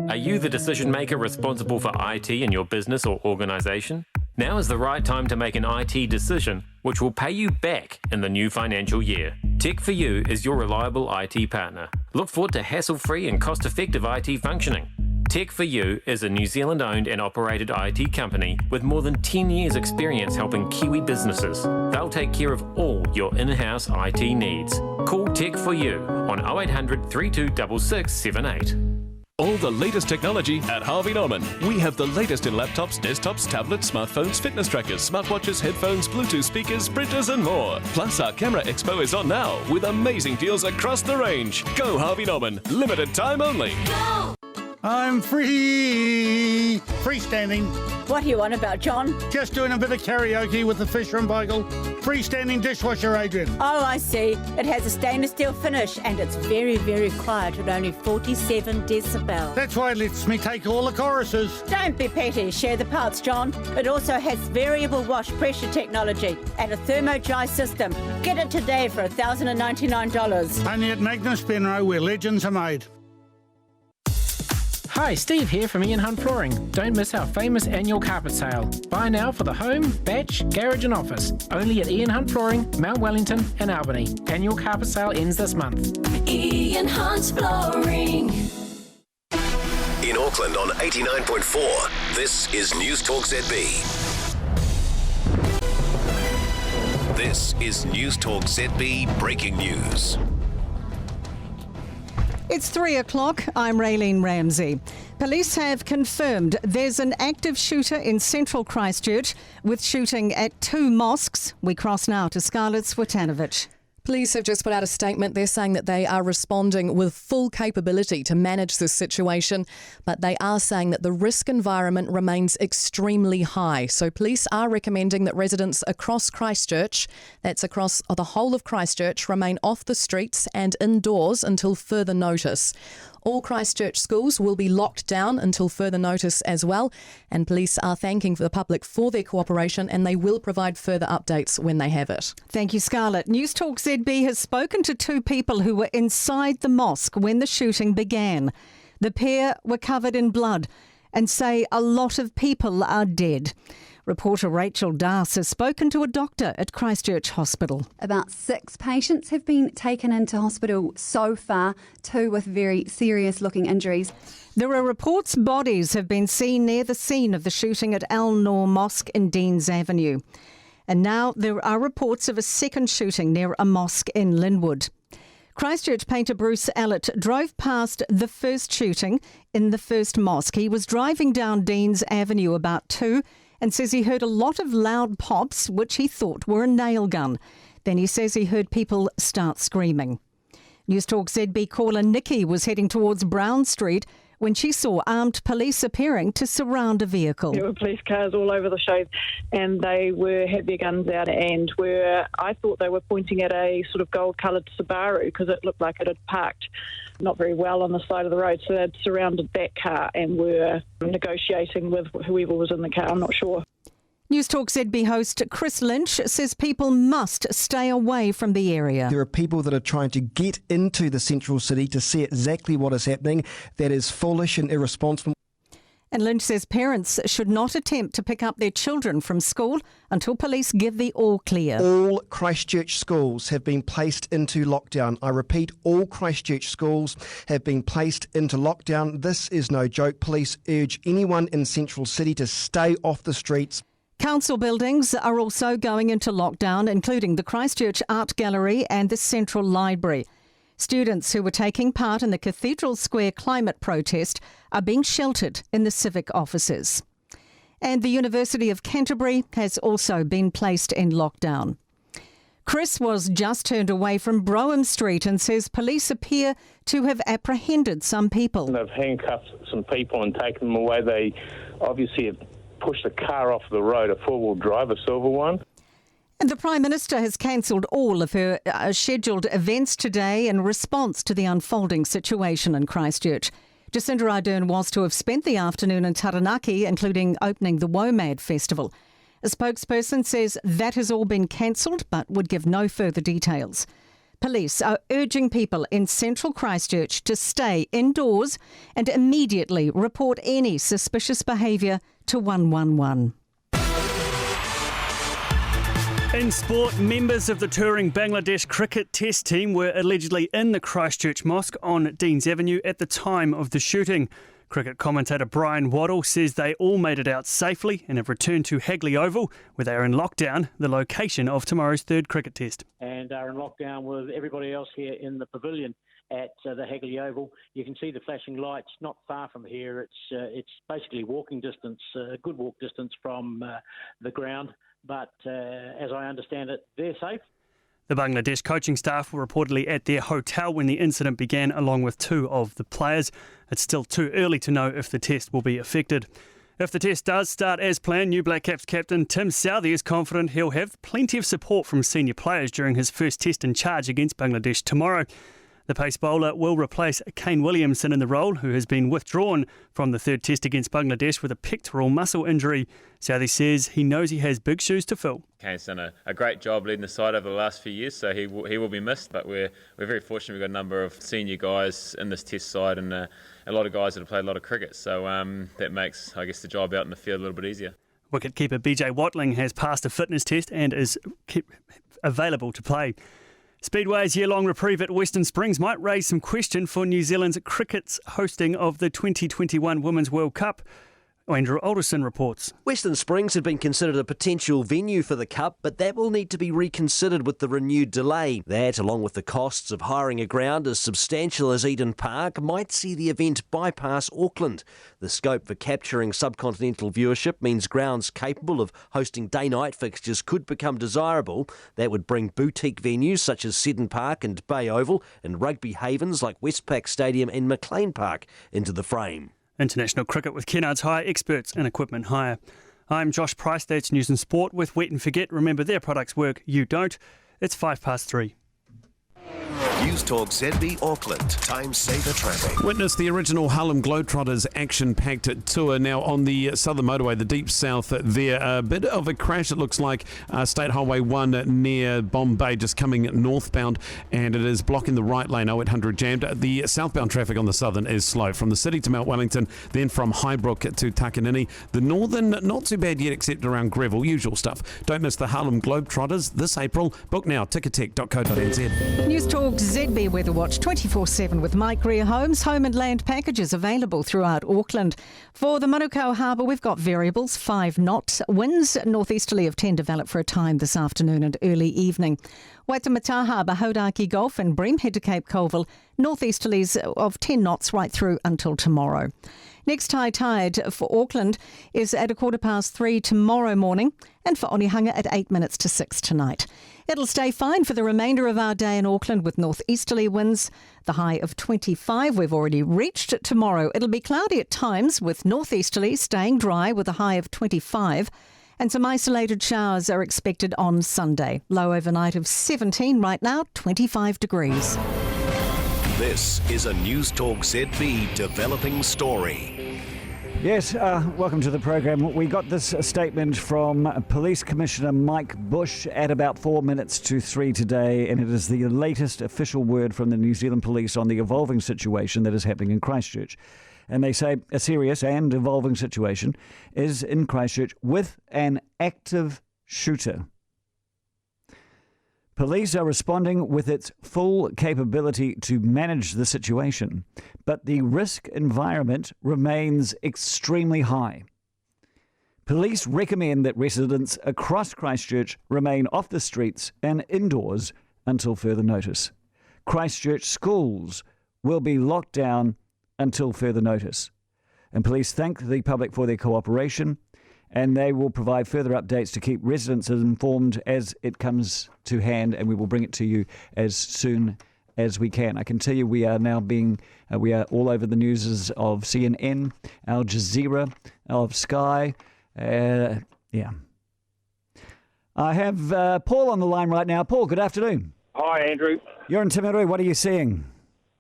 Are you the decision maker responsible for IT in your business or organisation? Now is the right time to make an IT decision which will pay you back in the new financial year. Tech4U is your reliable IT partner. Look forward to hassle-free and cost-effective IT functioning. Tech4U is a New Zealand-owned and operated IT company with more than 10 years' experience helping Kiwi businesses. They'll take care of all your in-house IT needs. Call Tech4U on 0800 326678.
All the latest technology at Harvey Norman. We have the latest in laptops, desktops, tablets, smartphones, fitness trackers, smartwatches, headphones, Bluetooth speakers, printers and more. Plus our camera expo is on now with amazing deals across the range. Go Harvey Norman. Limited time only.
Go!
I'm free. Freestanding.
What are you on about, John?
Just doing a bit of karaoke with the Fisher and Bogle. Freestanding dishwasher, Adrian.
Oh, I see. It has a stainless steel finish and it's very, very quiet at only 47 decibels.
That's why it lets me take all the choruses.
Don't be petty. Share the parts, John. It also has variable wash pressure technology and a thermo-dry system. Get it today for $1,099.
Only at Magnus Benro, where legends are made.
Hi, Steve here from Ian Hunt Flooring. Don't miss our famous annual carpet sale. Buy now for the home, batch, garage and office. Only at Ian Hunt Flooring, Mount Wellington and Albany. Annual carpet sale ends this month.
Ian Hunt Flooring.
In Auckland on 89.4, this is Newstalk ZB. This is Newstalk ZB Breaking News.
It's 3 o'clock. I'm Raylene Ramsey. Police have confirmed there's an active shooter in central Christchurch with shooting at 2 mosques. We cross now to Scarlett Cvitanovich.
Police have just put out a statement. They're saying that they are responding with full capability to manage this situation, but they are saying that the risk environment remains extremely high. So police are recommending that residents across Christchurch, that's across the whole of Christchurch, remain off the streets and indoors until further notice. All Christchurch schools will be locked down until further notice as well, and police are thanking the public for their cooperation and they will provide further updates when they have it.
Thank you, Scarlett. Newstalk ZB has spoken to 2 people who were inside the mosque when the shooting began. The pair were covered in blood and say a lot of people are dead. Reporter Rachel Das has spoken to a doctor at Christchurch Hospital.
About 6 patients have been taken into hospital so far, 2 with very serious looking injuries.
There are reports bodies have been seen near the scene of the shooting at Noor Mosque in Deans Avenue. And now there are reports of a second shooting near a mosque in Linwood. Christchurch painter Bruce Allett drove past the first shooting in the first mosque. He was driving down Deans Avenue about 2 and says he heard a lot of loud pops, which he thought were a nail gun. Then he says he heard people start screaming. Newstalk ZB caller Nikki was heading towards Brougham Street when she saw armed police appearing to surround a vehicle.
There were police cars all over the show and they had their guns out, and I thought they were pointing at a sort of gold-coloured Subaru because it looked like it had parked not very well on the side of the road. So they'd surrounded that car and were negotiating with whoever was in the car. I'm not sure.
Newstalk ZB host Chris Lynch says people must stay away from the area.
There are people that are trying to get into the central city to see exactly what is happening. That is foolish and irresponsible.
And Lynch says parents should not attempt to pick up their children from school until police give the all clear.
All Christchurch schools have been placed into lockdown. I repeat, all Christchurch schools have been placed into lockdown. This is no joke. Police urge anyone in Central City to stay off the streets.
Council buildings are also going into lockdown, including the Christchurch Art Gallery and the Central Library. Students who were taking part in the Cathedral Square climate protest are being sheltered in the civic offices. And the University of Canterbury has also been placed in lockdown. Chris was just turned away from Brougham Street and says police appear to have apprehended some people.
They've handcuffed some people and taken them away. They obviously have pushed a car off the road, a four-wheel drive, a silver one.
And the Prime Minister has cancelled all of her scheduled events today in response to the unfolding situation in Christchurch. Jacinda Ardern was to have spent the afternoon in Taranaki, including opening the WOMAD Festival. A spokesperson says that has all been cancelled, but would give no further details. Police are urging people in central Christchurch to stay indoors and immediately report any suspicious behaviour to 111.
In sport, members of the touring Bangladesh cricket test team were allegedly in the Christchurch Mosque on Deans Avenue at the time of the shooting. Cricket commentator Brian Waddle says they all made it out safely and have returned to Hagley Oval, where they are in lockdown, the location of tomorrow's third cricket test.
And are in lockdown with everybody else here in the pavilion at the Hagley Oval. You can see the flashing lights not far from here. It's basically walking distance, a good walk distance from the ground. But as I understand it, they're safe.
The Bangladesh coaching staff were reportedly at their hotel when the incident began, along with 2 of the players. It's still too early to know if the test will be affected. If the test does start as planned, New Black Caps captain Tim Southee is confident he'll have plenty of support from senior players during his first test in charge against Bangladesh tomorrow. The pace bowler will replace Kane Williamson in the role, who has been withdrawn from the third test against Bangladesh with a pectoral muscle injury. Southee says he knows he has big shoes to fill.
Kane's done a great job leading the side over the last few years, so he will be missed. But we're very fortunate we've got a number of senior guys in this test side and a lot of guys that have played a lot of cricket. So that makes, I guess, the job out in the field a little bit easier.
Wicketkeeper BJ Watling has passed a fitness test and is available to play. Speedway's year-long reprieve at Western Springs might raise some question for New Zealand's cricket's hosting of the 2021 Women's World Cup. Andrew Alderson reports.
Western Springs had been considered a potential venue for the Cup, but that will need to be reconsidered with the renewed delay. That, along with the costs of hiring a ground as substantial as Eden Park, might see the event bypass Auckland. The scope for capturing subcontinental viewership means grounds capable of hosting day-night fixtures could become desirable. That would bring boutique venues such as Seddon Park and Bay Oval and rugby havens like Westpac Stadium and McLean Park into the frame.
International cricket with Kennards Hire, experts in equipment hire. I'm Josh Price, that's News and Sport with Wet and Forget. Remember, their products work, you don't. It's 3:05.
Newstalk ZB Auckland. Time saver traffic.
Witness the original Harlem Globetrotters action-packed tour now on the southern motorway, the deep south there. A bit of a crash, it looks like, State Highway 1 near Bombay, just coming northbound, and it is blocking the right lane, 0800 jammed. The southbound traffic on the southern is slow. From the city to Mount Wellington, then from Highbrook to Takanini. The northern, not too bad yet, except around Greville, usual stuff. Don't miss the Harlem Globetrotters this April. Book now, ticketek.co.nz.
Newstalk ZB Weather Watch 24/7 with Mike Greer Homes. Home and land packages available throughout Auckland. For the Manukau Harbour, we've got variables, 5 knots. Winds northeasterly of 10 develop for a time this afternoon and early evening. Waitemata Harbour, Hauraki Gulf and Bream head to Cape Colville, northeasterlies of 10 knots right through until tomorrow. Next high tide for Auckland is at 3:15 tomorrow morning, and for Onehunga at 8 minutes to 6 tonight. It'll stay fine for the remainder of our day in Auckland with northeasterly winds. The high of 25 we've already reached. Tomorrow it'll be cloudy at times with northeasterly staying dry with a high of 25. And some isolated showers are expected on Sunday. Low overnight of 17 right now, 25 degrees.
This is a Newstalk ZB developing story.
Yes, welcome to the programme. We got this statement from Police Commissioner Mike Bush at about 4 minutes to 3 today, and it is the latest official word from the New Zealand Police on the evolving situation that is happening in Christchurch. And they say a serious and evolving situation is in Christchurch with an active shooter. Police are responding with its full capability to manage the situation, but the risk environment remains extremely high. Police recommend that residents across Christchurch remain off the streets and indoors until further notice. Christchurch schools will be locked down until further notice. And police thank the public for their cooperation, and they will provide further updates to keep residents informed as it comes to hand, and we will bring it to you as soon as we can. I can tell you we are now we are all over the news of CNN, Al Jazeera, of Sky. I have Paul on the line right now. Paul, good afternoon.
Hi, Andrew.
You're in Timaru. What are you seeing?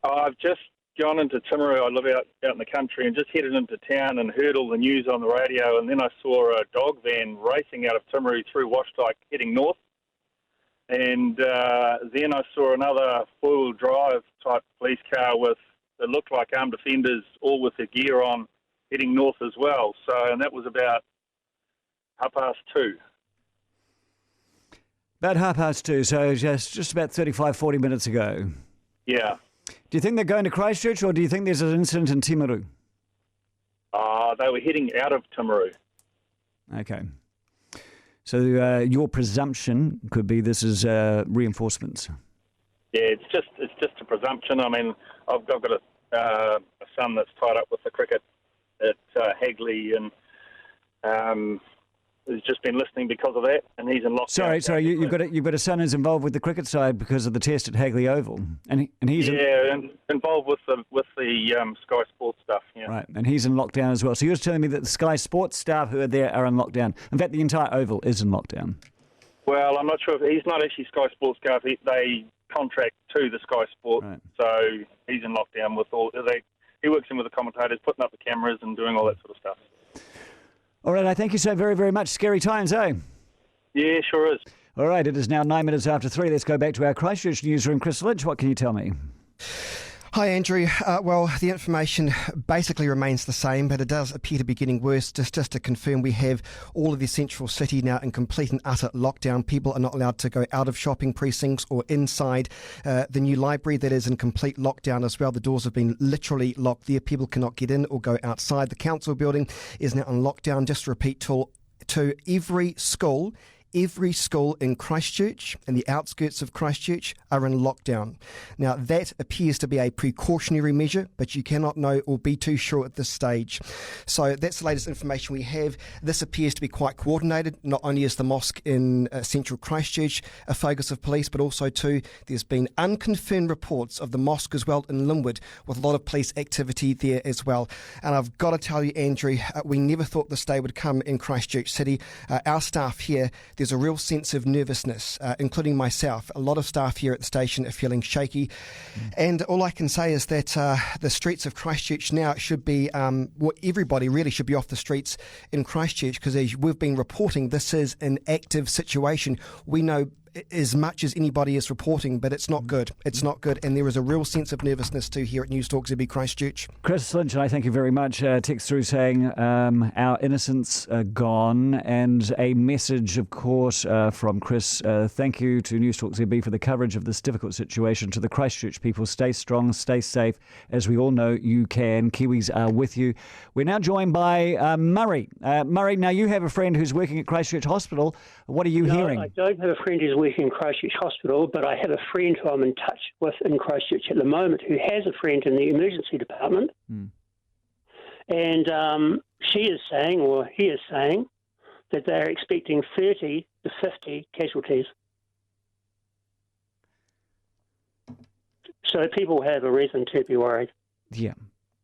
I've just gone into Timaru. I live out in the country, and just headed into town and heard all the news on the radio, and then I saw a dog van racing out of Timaru through Washdyke heading north, and then I saw another four-wheel drive type police car with, it looked like armed defenders, all with their gear on, heading north as well. So, and that was about 2:30.
About 2:30, so just about 35, 40 minutes ago.
Yeah.
Do you think they're going to Christchurch, or do you think there's an incident in Timaru?
They were heading out of Timaru.
Okay. So your presumption could be this is reinforcements.
Yeah, it's just a presumption. I mean, I've got a son that's tied up with the cricket at Hagley, and he's just been listening because of that, and he's in lockdown.
Sorry, you've got a son who's involved with the cricket side because of the test at Hagley Oval, and he's
involved with the Sky Sports stuff. Yeah.
Right, and he's in lockdown as well. So you're telling me that the Sky Sports staff who are there are in lockdown. In fact, the entire Oval is in lockdown.
Well, I'm not sure if he's not actually Sky Sports staff. They contract to the Sky Sports, right. So he's in lockdown with all. He works in with the commentators, putting up the cameras and doing all that sort of stuff.
All right, I thank you so very, very much. Scary times, eh?
Yeah, sure is.
All right, it is now 9 minutes after 3. Let's go back to our Christchurch newsroom. Chris Lynch, what can you tell me?
Hi, Andrew. Well, the information basically remains the same, but it does appear to be getting worse. Just to confirm, we have all of the central city now in complete and utter lockdown. People are not allowed to go out of shopping precincts or inside. The new library, that is in complete lockdown as well. The doors have been literally locked there. People cannot get in or go outside. The council building is now on lockdown. Just to repeat, to every school in Christchurch and the outskirts of Christchurch are in lockdown. Now, that appears to be a precautionary measure, but you cannot know or be too sure at this stage. So that's the latest information we have. This appears to be quite coordinated. Not only is the mosque in central Christchurch a focus of police, but also too, there's been unconfirmed reports of the mosque as well in Linwood, with a lot of police activity there as well. And I've got to tell you, Andrew, we never thought this day would come in Christchurch City. Our staff here, there's a real sense of nervousness, including myself. A lot of staff here at the station are feeling shaky. And all I can say is that the streets of Christchurch now should be, everybody really should be off the streets in Christchurch, because as we've been reporting, this is an active situation. We know as much as anybody is reporting, but it's not good. It's not good, and there is a real sense of nervousness too here at Newstalk ZB Christchurch.
Chris Lynch, I thank you very much. Text through saying our innocence gone, and a message, of course, from Chris. Thank you to Newstalk ZB for the coverage of this difficult situation. To the Christchurch people, stay strong, stay safe. As we all know, you can. Kiwis are with you. We're now joined by Murray. Murray, now you have a friend who's working at Christchurch Hospital. What are you hearing?
I don't have a friend who's working in Christchurch Hospital, but I have a friend who I'm in touch with in Christchurch at the moment who has a friend in the emergency department. And she is saying, or he is saying, that they're expecting 30 to 50 casualties. So people have a reason to be worried.
Yeah.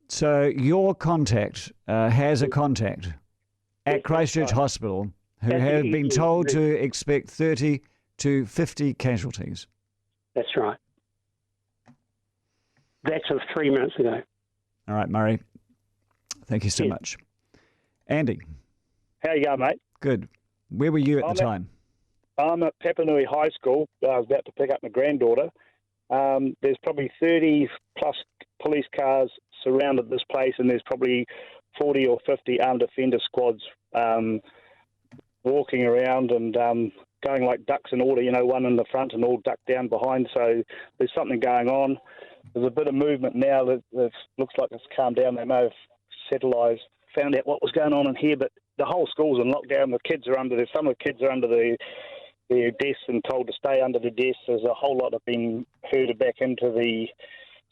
So your contact has a contact at Christchurch Hospital who have been told to expect 30 to 50 casualties.
That's right. That's of 3 minutes ago.
All right, Murray. Thank you so much. Andy.
How you going, mate?
Good. Where were you at the time?
I'm at Papanui High School. I was about to pick up my granddaughter. There's probably 30 plus police cars surrounded this place, and there's probably 40 or 50 armed offender squads walking around and going like ducks in order, one in the front and all ducked down behind. So there's something going on. There's a bit of movement now that looks like it's calmed down. They may have found out what was going on in here, but the whole school's in lockdown. The kids are under there. Some of the kids are under their desks and told to stay under the desks. There's a whole lot have been herded back into the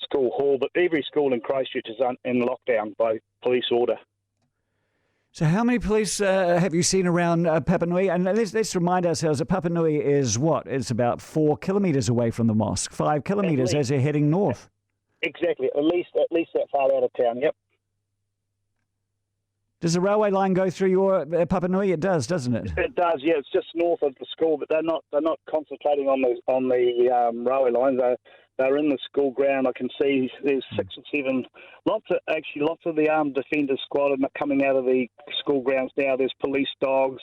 school hall, but every school in Christchurch is in lockdown by police order.
So how many police have you seen around Papanui? And let's remind ourselves that Papanui is what? It's about 4 kilometres away from the mosque, 5 kilometres as you're heading north.
Exactly, at least that far out of town, yep.
Does the railway line go through your Papanui? It does, doesn't it?
It does, yeah. It's just north of the school, but they're not concentrating on the railway lines. They're in the school ground. I can see there's 6 or 7, lots of the armed defender squad are coming out of the school grounds now. There's police dogs.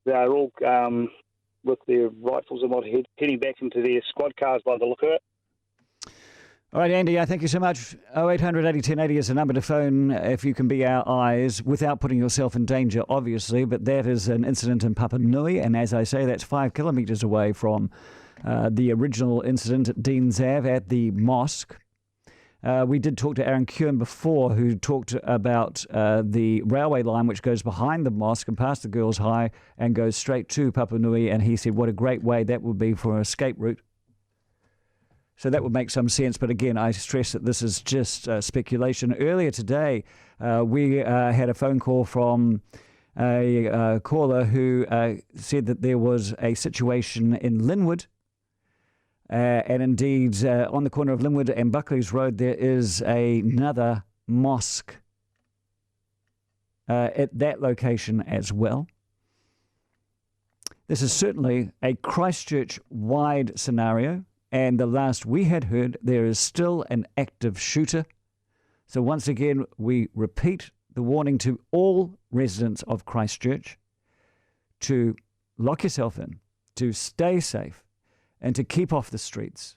They're all with their rifles and what, heading back into their squad cars by the look of it.
All right, Andy, I thank you so much. 0800 80 1080 is the number to phone if you can be our eyes without putting yourself in danger, obviously. But that is an incident in Papanui, and as I say, that's 5 kilometres away from the original incident at Deans Ave at the mosque. We did talk to Aaron Kearn before, who talked about the railway line which goes behind the mosque and past the Girls' High and goes straight to Papanui, and he said what a great way that would be for an escape route. So that would make some sense, but again, I stress that this is just speculation. Earlier today, we had a phone call from a caller who said that there was a situation in Linwood, and indeed on the corner of Linwood and Buckley's Road, there is another mosque at that location as well. This is certainly a Christchurch-wide scenario. And the last we had heard, there is still an active shooter. So once again, we repeat the warning to all residents of Christchurch to lock yourself in, to stay safe, and to keep off the streets.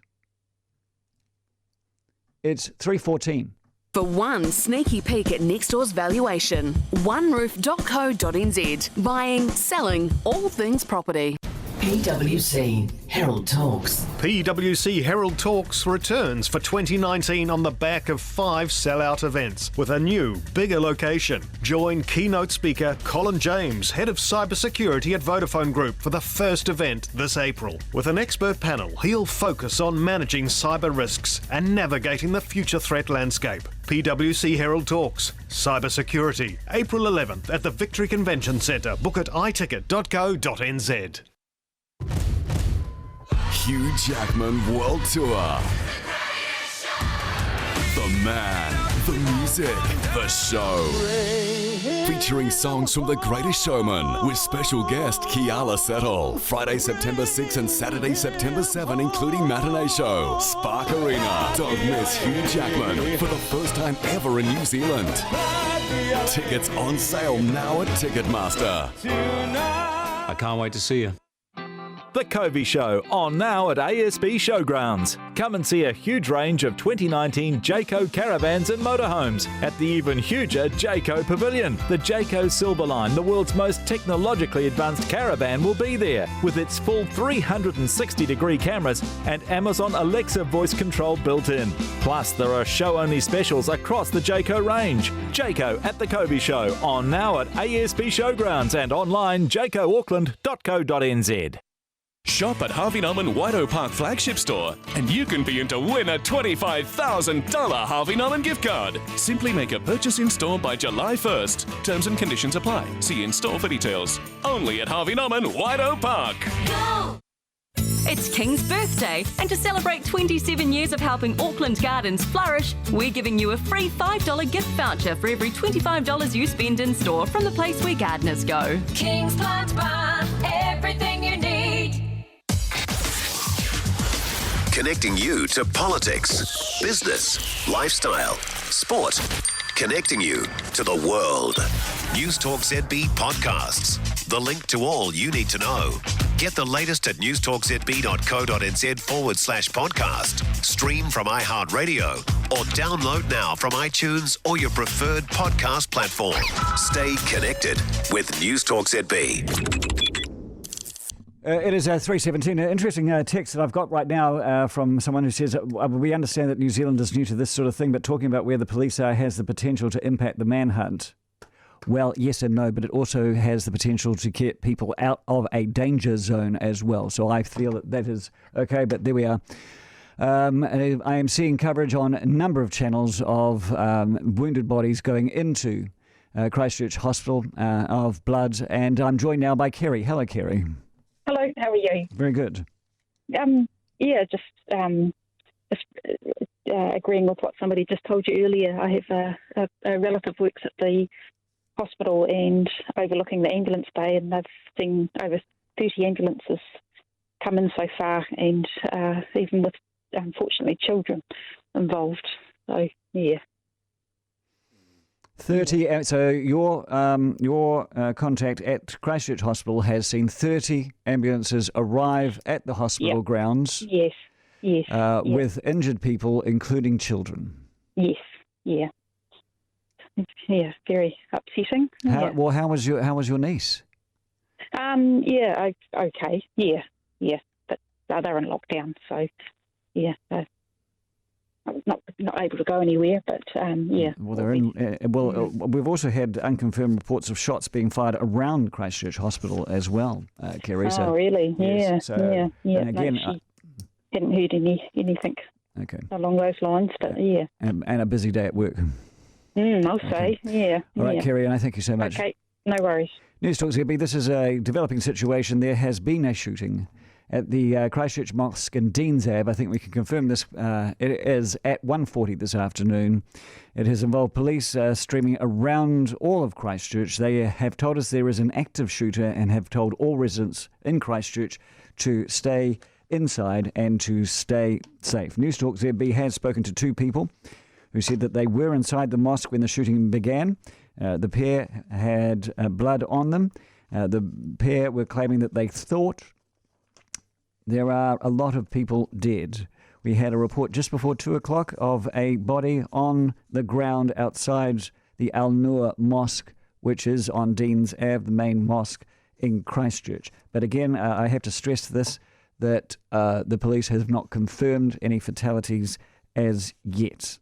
It's 3:14.
For one sneaky peek at next door's valuation, oneroof.co.nz. Buying, selling, all things property.
PwC Herald Talks.
PwC Herald Talks returns for 2019 on the back of 5 sellout events with a new, bigger location. Join keynote speaker Colin James, head of cybersecurity at Vodafone Group, for the first event this April. With an expert panel, he'll focus on managing cyber risks and navigating the future threat landscape. PwC Herald Talks, cybersecurity, April 11th at the Victory Convention Centre. Book at iticket.co.nz.
Hugh Jackman World Tour. The man, the music.
Music, The Show. Featuring songs from The Greatest Showman with special guest Kiala Settle. Friday, September 6 and Saturday, September 7, including matinee show. Spark Arena. Don't miss Hugh Jackman for the first time ever in New Zealand. Tickets on sale now at Ticketmaster.
I can't wait to see you.
The Covey Show, on now at ASB Showgrounds. Come and see a huge range of 2019 Jayco caravans and motorhomes at the even huger Jayco Pavilion. The Jayco Silverline, the world's most technologically advanced caravan, will be there with its full 360-degree cameras and Amazon Alexa voice control built in. Plus, there are show-only specials across the Jayco range. Jayco at the Covey Show, on now at ASB Showgrounds and online jaycoauckland.co.nz.
Shop at Harvey Norman Waido Park flagship store and you can be in to win a $25,000 Harvey Norman gift card. Simply make a purchase in store by July 1st. Terms and conditions apply. See in store for details. Only at Harvey Norman Waido Park.
Go! It's King's birthday, and to celebrate 27 years of helping Auckland gardens flourish, we're giving you a free $5 gift voucher for every $25 you spend in store from the place where gardeners go.
King's Plant Barn, everything you need.
Connecting you to politics, business, lifestyle, sport. Connecting you to the world. Newstalk ZB podcasts. The link to all you need to know. Get the latest at newstalkzb.co.nz/podcast. Stream from iHeartRadio or download now from iTunes or your preferred podcast platform. Stay connected with Newstalk ZB.
It is 3:17. An interesting text that I've got right now from someone who says, we understand that New Zealand is new to this sort of thing, but talking about where the police are has the potential to impact the manhunt. Well, yes and no, but it also has the potential to get people out of a danger zone as well. So I feel that is okay, but there we are. I am seeing coverage on a number of channels of wounded bodies going into Christchurch Hospital of blood, and I'm joined now by Kerry. Hello, Kerry.
Hello, how are you?
Very good.
Just agreeing with what somebody just told you earlier. I have a relative works at the hospital and overlooking the ambulance bay, and they've seen over 30 ambulances come in so far, and even with, unfortunately, children involved. So, yeah.
30. So your contact at Christchurch Hospital has seen 30 ambulances arrive at the hospital grounds.
Yes.
With injured people, including children.
Yes. Yeah. Yeah. Very upsetting.
How was your niece?
Okay. Yeah. But they're in lockdown, so yeah. Not able to go anywhere, but
Well, they're in. We've also had unconfirmed reports of shots being fired around Christchurch Hospital as well, Kerry.
Oh, really?
Yes,
Yeah.
And again,
she hadn't heard anything along those lines, but yeah.
And a busy day at work.
I'll say, yeah.
All right, Kerry, and I thank you so much.
Okay, no worries.
Newstalk ZB. This is a developing situation. There has been a shooting at the Christchurch Mosque in Deans Ave. I think we can confirm this. It is at 1:40 this afternoon. It has involved police streaming around all of Christchurch. They have told us there is an active shooter and have told all residents in Christchurch to stay inside and to stay safe. Newstalk ZB has spoken to two people who said that they were inside the mosque when the shooting began. The pair had blood on them. The pair were claiming that they thought there are a lot of people dead. We had a report just before 2 o'clock of a body on the ground outside the Noor Mosque, which is on Deans Ave, the main mosque in Christchurch. But again, I have to stress this, that the police have not confirmed any fatalities as yet.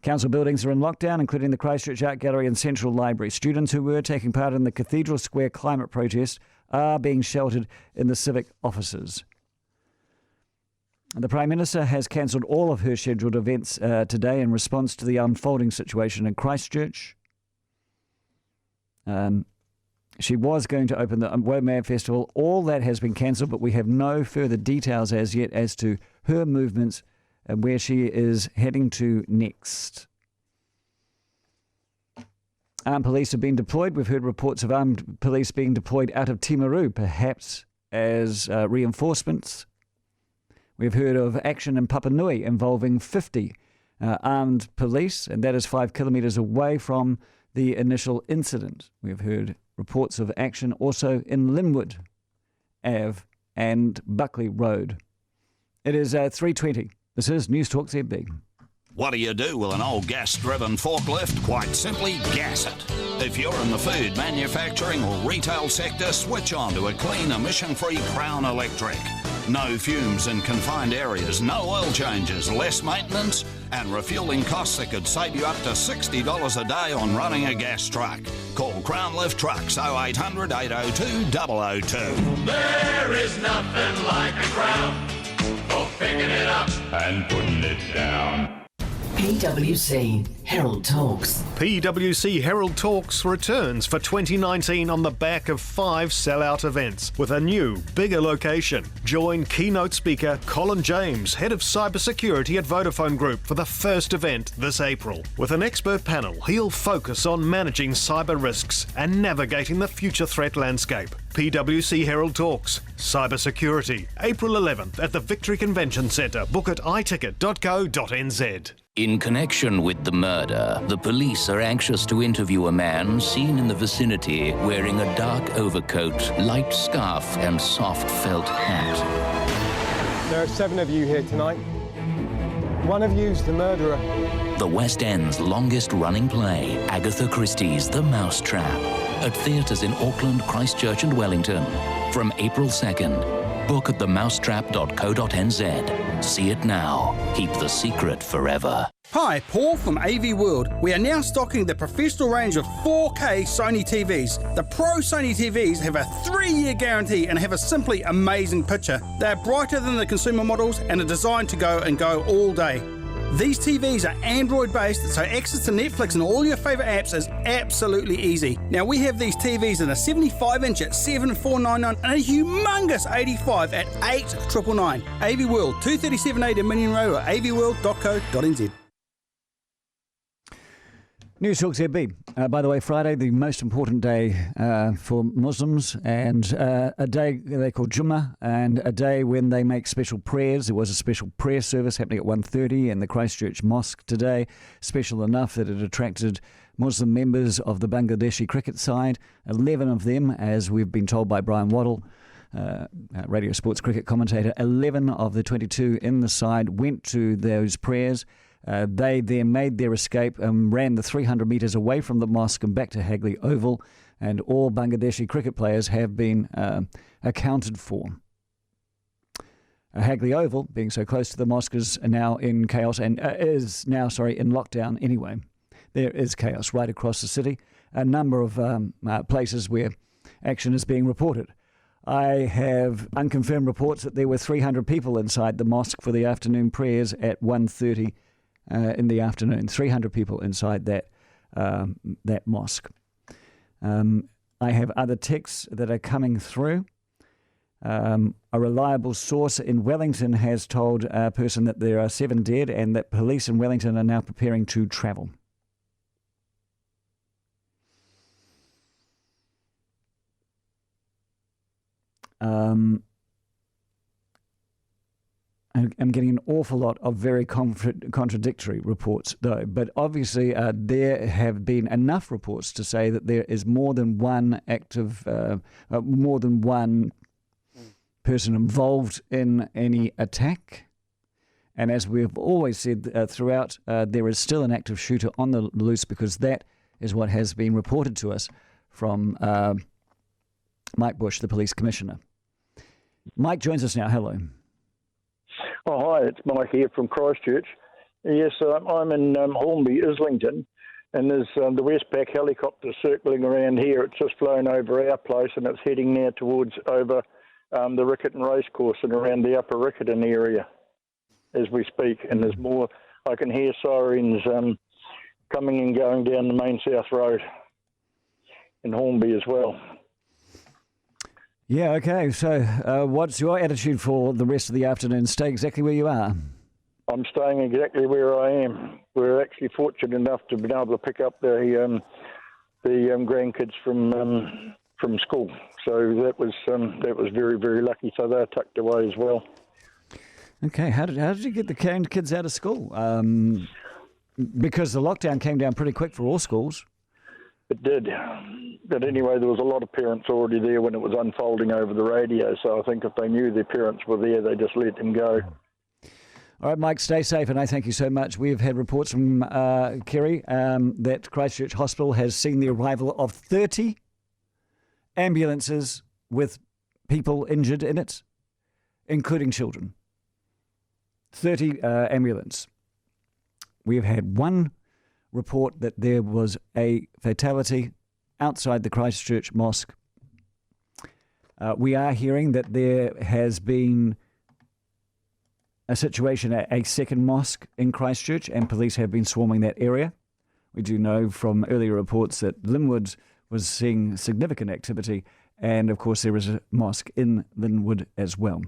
Council buildings are in lockdown, including the Christchurch Art Gallery and Central Library. Students who were taking part in the Cathedral Square climate protest are being sheltered in the civic offices. The Prime Minister has cancelled all of her scheduled events today in response to the unfolding situation in Christchurch. She was going to open the Womad Festival. All that has been cancelled, but we have no further details as yet as to her movements and where she is heading to next. Armed police have been deployed. We've heard reports of armed police being deployed out of Timaru, perhaps as reinforcements. We've heard of action in Papanui involving 50 armed police, and that is 5 kilometres away from the initial incident. We've heard reports of action also in Linwood Ave and Buckley Road. It is 3:20. This is Newstalk ZB.
What do you do with an old gas-driven forklift? Quite simply, gas it. If you're in the food, manufacturing or retail sector, switch on to a clean, emission-free Crown Electric. No fumes in confined areas, no oil changes, less maintenance, and refuelling costs that could save you up to $60 a day on running a gas truck. Call Crown Lift Trucks 0800 802 002.
There is nothing like a Crown for picking it up and putting it down.
PwC Herald Talks.
PwC Herald Talks returns for 2019 on the back of 5 sellout events with a new, bigger location. Join keynote speaker Colin James, head of cybersecurity at Vodafone Group, for the first event this April. With an expert panel, he'll focus on managing cyber risks and navigating the future threat landscape. PwC Herald Talks, Cybersecurity, April 11th at the Victory Convention Centre. Book at iticket.co.nz.
In connection with the murder, the police are anxious to interview a man seen in the vicinity wearing a dark overcoat, light scarf and soft felt hat.
There are 7 of you here tonight. One of you's the murderer.
The West End's longest-running play, Agatha Christie's The Mousetrap, at theatres in Auckland, Christchurch and Wellington from April 2nd. Book at themousetrap.co.nz. See it now. Keep the secret forever.
Hi, Paul from AV World. We are now stocking the professional range of 4K Sony TVs. The Pro Sony TVs have a 3-year guarantee and have a simply amazing picture. They are brighter than the consumer models and are designed to go all day. These TVs are Android-based, so access to Netflix and all your favourite apps is absolutely easy. Now, we have these TVs in a 75-inch at $7,499 and a humongous 85 at $8,999. AV World, 237A Dominion Road or avworld.co.nz.
Newstalk ZB. By the way, Friday, the most important day for Muslims, and a day they call Jummah, and a day when they make special prayers. There was a special prayer service happening at 1:30 in the Christchurch Mosque today, special enough that it attracted Muslim members of the Bangladeshi cricket side, 11 of them, as we've been told by Brian Waddle, radio sports cricket commentator. 11 of the 22 in the side went to those prayers. They then made their escape and ran the 300 metres away from the mosque and back to Hagley Oval, and all Bangladeshi cricket players have been accounted for. Hagley Oval, being so close to the mosque, is now in chaos and is now in lockdown anyway. There is chaos right across the city. A number of places where action is being reported. I have unconfirmed reports that there were 300 people inside the mosque for the afternoon prayers at 1:30 in the afternoon. 300 people inside that mosque. I have other texts that are coming through. A reliable source in Wellington has told a person that there are 7 dead and that police in Wellington are now preparing to travel. I'm getting an awful lot of very contradictory reports, though. But obviously, there have been enough reports to say that there is more than one more than one person involved in any attack. And as we've always said throughout, there is still an active shooter on the loose, because that is what has been reported to us from Mike Bush, the police commissioner. Mike joins us now. Hello.
Oh, hi, it's Mike here from Christchurch. Yes, I'm in Hornby, Islington, and there's the Westpac helicopter circling around here. It's just flown over our place, and it's heading now towards over the Riccarton Racecourse and around the upper Riccarton area as we speak. And there's more. I can hear sirens coming and going down the main South Road in Hornby as well.
Yeah, okay. So what's your attitude for the rest of the afternoon? Stay exactly where you are.
I'm staying exactly where I am. We're actually fortunate enough to be able to pick up the the grandkids from school. So that was very, very lucky. So they're tucked away as well.
Okay, how did you get the kids out of school? Because the lockdown came down pretty quick for all schools.
It did. But anyway, there was a lot of parents already there when it was unfolding over the radio. So I think if they knew their parents were there, they just let them go.
All right, Mike, stay safe, and I thank you so much. We've had reports from Kerry that Christchurch Hospital has seen the arrival of 30 ambulances with people injured in it, including children. 30 ambulance. We've had one report that there was a fatality outside the Christchurch Mosque. We are hearing that there has been a situation at a second mosque in Christchurch, and police have been swarming that area. We do know from earlier reports that Linwood was seeing significant activity, and of course there is a mosque in Linwood as well.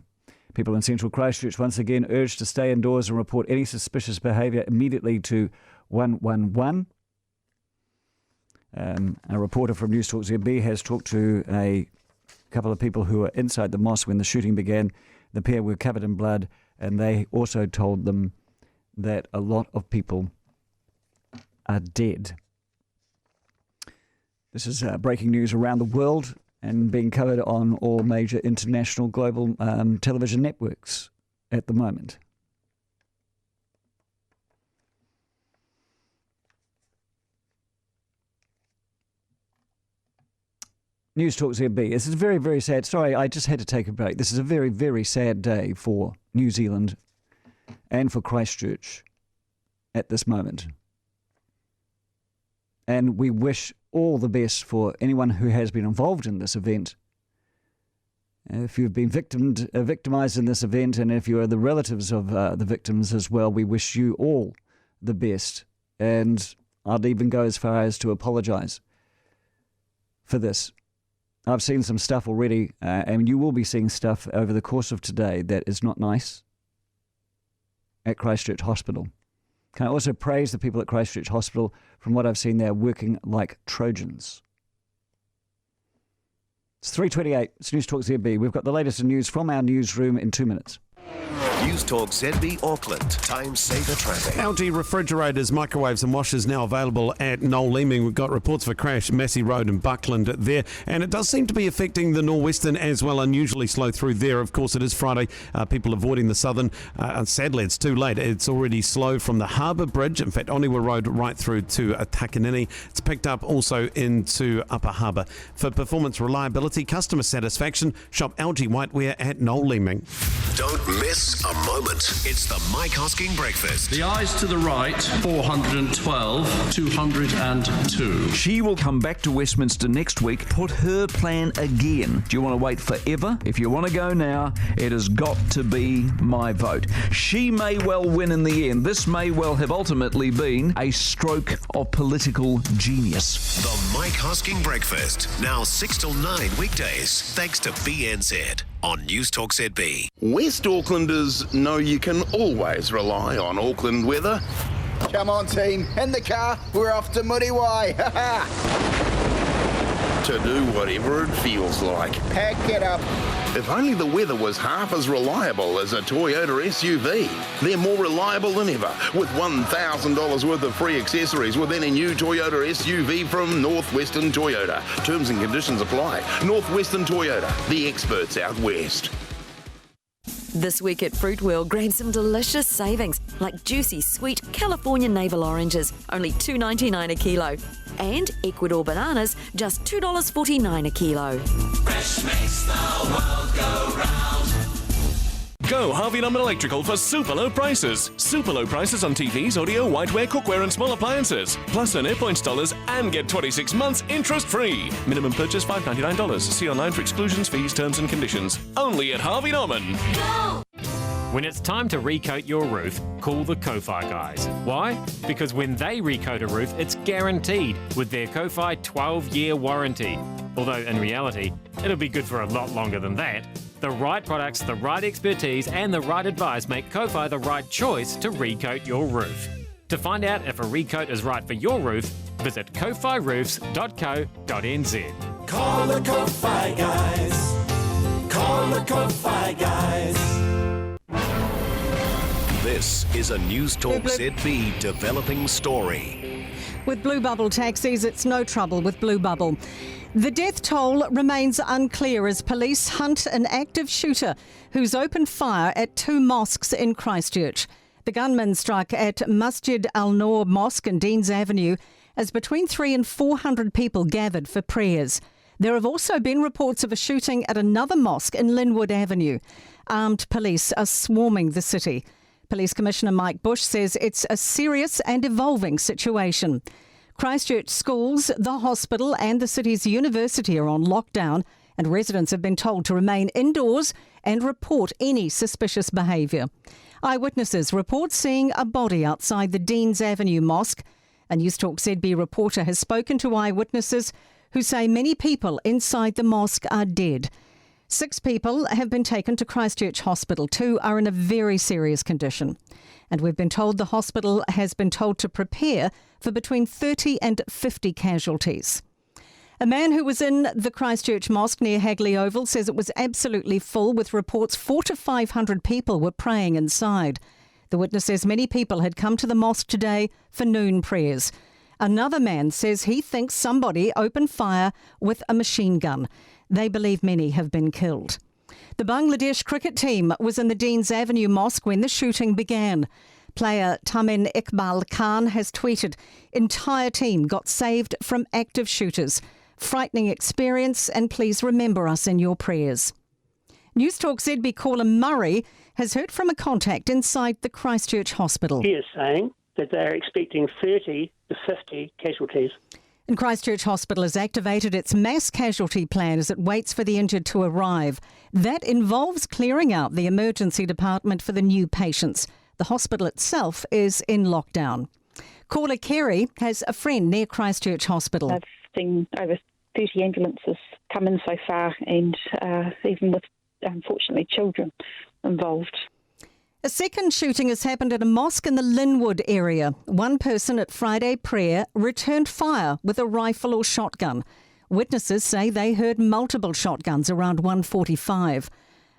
People in central Christchurch once again urged to stay indoors and report any suspicious behaviour immediately to 111. A reporter from Newstalk ZB has talked to a couple of people who were inside the mosque when the shooting began. The pair were covered in blood, and they also told them that a lot of people are dead. This is breaking news around the world and being covered on all major international global television networks at the moment. Newstalk ZB. This is a very, very sad. Sorry, I just had to take a break. This is a very, very sad day for New Zealand and for Christchurch at this moment. And we wish all the best for anyone who has been involved in this event. If you've been victimized in this event, and if you are the relatives of the victims as well, we wish you all the best. And I'd even go as far as to apologize for this. I've seen some stuff already, and you will be seeing stuff over the course of today that is not nice at Christchurch Hospital. Can I also praise the people at Christchurch Hospital? From what I've seen, they're working like Trojans. It's 3:28. It's Newstalk ZB. We've got the latest news from our newsroom in 2 minutes.
Newstalk ZB Auckland. Time saver traffic.
LG refrigerators, microwaves and washers now available at Noel Leeming. We've got reports of a crash, Massey Road and Buckland there. And it does seem to be affecting the northwestern as well, unusually slow through there. Of course, it is Friday. People avoiding the southern. And sadly, it's too late. It's already slow from the Harbour Bridge. In fact, Oniwa Road right through to Takanini. It's picked up also into Upper Harbour. For performance reliability, customer satisfaction, shop LG Whiteware at Noel Leeming.
Don't miss a moment. It's the Mike Hosking Breakfast.
The eyes to the right, 412, 202.
She will come back to Westminster next week, put her plan again. Do you want to wait forever? If you want to go now, it has got to be my vote. She may well win in the end. This may well have ultimately been a stroke of political genius.
The Mike Hosking Breakfast. Now 6 till 9 weekdays. Thanks to BNZ. On Newstalk ZB.
West Aucklanders know you can always rely on Auckland weather.
Come on, team. In the car. We're off to Muriwai.
To do whatever it feels like.
Pack it up.
If only the weather was half as reliable as a Toyota SUV. They're more reliable than ever, with $1,000 worth of free accessories with any new Toyota SUV from Northwestern Toyota. Terms and conditions apply. Northwestern Toyota, the experts out west.
This week at Fruitwheel, grab some delicious savings like juicy, sweet California navel oranges, only $2.99 a kilo. And Ecuador bananas, just $2.49 a kilo.
Fresh makes the world go round.
Go Harvey Norman Electrical for super low prices. Super low prices on TVs, audio, whiteware, cookware and small appliances. Plus earn AirPoints dollars and get 26 months interest-free. Minimum purchase $599. See online for exclusions, fees, terms and conditions. Only at Harvey Norman.
Go!
When it's time to recoat your roof, call the Ko-Fi guys. Why? Because when they recoat a roof, it's guaranteed with their Ko-Fi 12-year warranty. Although in reality, it'll be good for a lot longer than that. The right products, the right expertise and the right advice make Ko-Fi the right choice to recoat your roof. To find out if a recoat is right for your roof, Visit kofiroofs.co.nz.
Call the Ko-Fi guys. Call the Ko-Fi guys.
This is a Newstalk ZB developing story.
With Blue Bubble taxis, it's no trouble with Blue Bubble. The death toll remains unclear as police hunt an active shooter who's opened fire at 2 mosques in Christchurch. The gunman struck at Masjid Al-Noor Mosque in Deans Avenue as between 300 and 400 people gathered for prayers. There have also been reports of a shooting at another mosque in Linwood Avenue. Armed police are swarming the city. Police Commissioner Mike Bush says it's a serious and evolving situation. Christchurch schools, the hospital and the city's university are on lockdown, and residents have been told to remain indoors and report any suspicious behaviour. Eyewitnesses report seeing a body outside the Deans Avenue Mosque. A Newstalk ZB reporter has spoken to eyewitnesses who say many people inside the mosque are dead. 6 people have been taken to Christchurch Hospital. 2 are in a very serious condition. And we've been told the hospital has been told to prepare for between 30 and 50 casualties. A man who was in the Christchurch Mosque near Hagley Oval says it was absolutely full, with reports 400 to 500 people were praying inside. The witness says many people had come to the mosque today for noon prayers. Another man says he thinks somebody opened fire with a machine gun. They believe many have been killed. The Bangladesh cricket team was in the Deans Avenue Mosque when the shooting began. Player Tamin Iqbal Khan has tweeted, "Entire team got saved from active shooters. Frightening experience, and please remember us in your prayers." Newstalk ZB caller Murray has heard from a contact inside the Christchurch Hospital.
He is saying that they're expecting 30 to 50 casualties.
And Christchurch Hospital has activated its mass casualty plan as it waits for the injured to arrive. That involves clearing out the emergency department for the new patients. The hospital itself is in lockdown. Caller Kerry has a friend near Christchurch Hospital.
I've seen over 30 ambulances come in so far, and even with, unfortunately, children involved.
A second shooting has happened at a mosque in the Linwood area. One person at Friday prayer returned fire with a rifle or shotgun. Witnesses say they heard multiple shotguns around 1:45.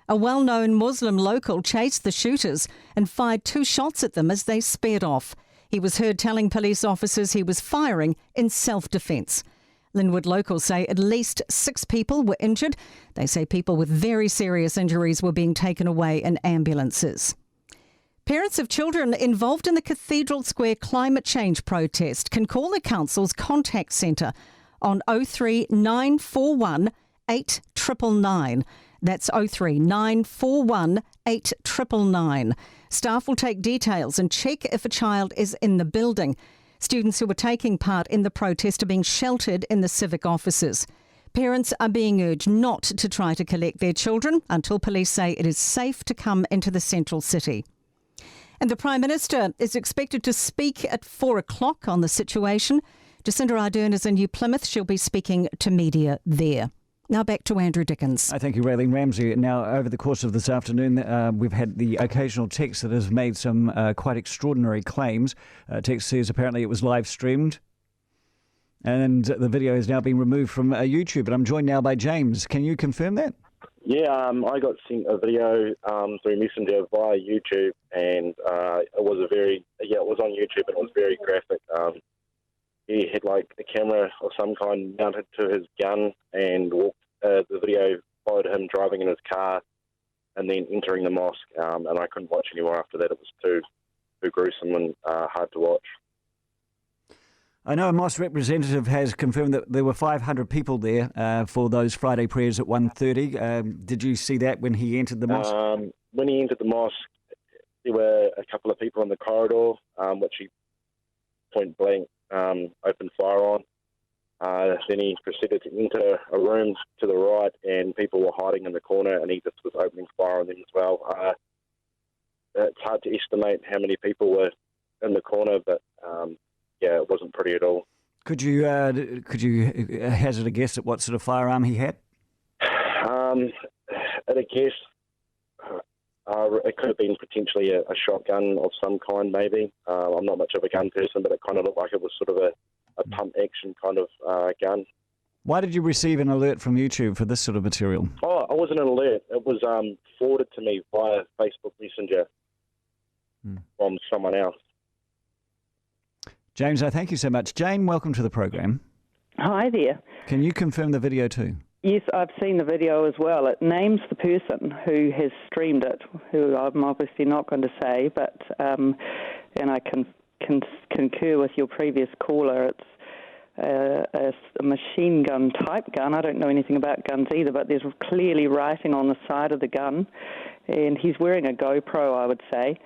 A well-known Muslim local chased the shooters and fired 2 shots at them as they sped off. He was heard telling police officers he was firing in self-defence. Linwood locals say at least 6 people were injured. They say people with very serious injuries were being taken away in ambulances. Parents of children involved in the Cathedral Square climate change protest can call the council's contact centre on 03 941 8999. That's 03 941 8999. Staff will take details and check if a child is in the building. Students who were taking part in the protest are being sheltered in the civic offices. Parents are being urged not to try to collect their children until police say it is safe to come into the central city. And the Prime Minister is expected to speak at 4 o'clock on the situation. Jacinda Ardern is in New Plymouth. She'll be speaking to media there. Now back to Andrew Dickens.
Thank you, Raylene Ramsey. Now, over the course of this afternoon, we've had the occasional text that has made some quite extraordinary claims. Text says apparently it was live streamed, and the video has now been removed from YouTube. And I'm joined now by James. Can you confirm that?
Yeah, I got sent a video through Messenger via YouTube, and it was it was on YouTube, and it was very graphic. He had like a camera of some kind mounted to his gun, and walked. The video followed him driving in his car, and then entering the mosque. And I couldn't watch anymore after that. It was too gruesome and hard to watch.
I know a mosque representative has confirmed that there were 500 people there for those Friday prayers at 1:30. Did you see that when he entered the mosque?
When he entered the mosque, there were a couple of people in the corridor, which he point blank opened fire on. Then he proceeded to enter a room to the right, and people were hiding in the corner, and he just was opening fire on them as well. It's hard to estimate how many people were in the corner, but yeah, it wasn't pretty at all.
Could you hazard a guess at what sort of firearm he had?
At a guess, it could have been potentially a shotgun of some kind, maybe. I'm not much of a gun person, but it kind of looked like it was sort of pump action kind of gun.
Why did you receive an alert from YouTube for this sort of material?
Oh, it wasn't an alert. It was forwarded to me via Facebook Messenger from someone else.
James, I thank you so much. Jane, welcome to the program.
Hi there.
Can you confirm the video too?
Yes, I've seen the video as well. It names the person who has streamed it, who I'm obviously not going to say, but and I can concur with your previous caller. It's a machine gun type gun. I don't know anything about guns either, but there's clearly writing on the side of the gun, and he's wearing a GoPro, I would say.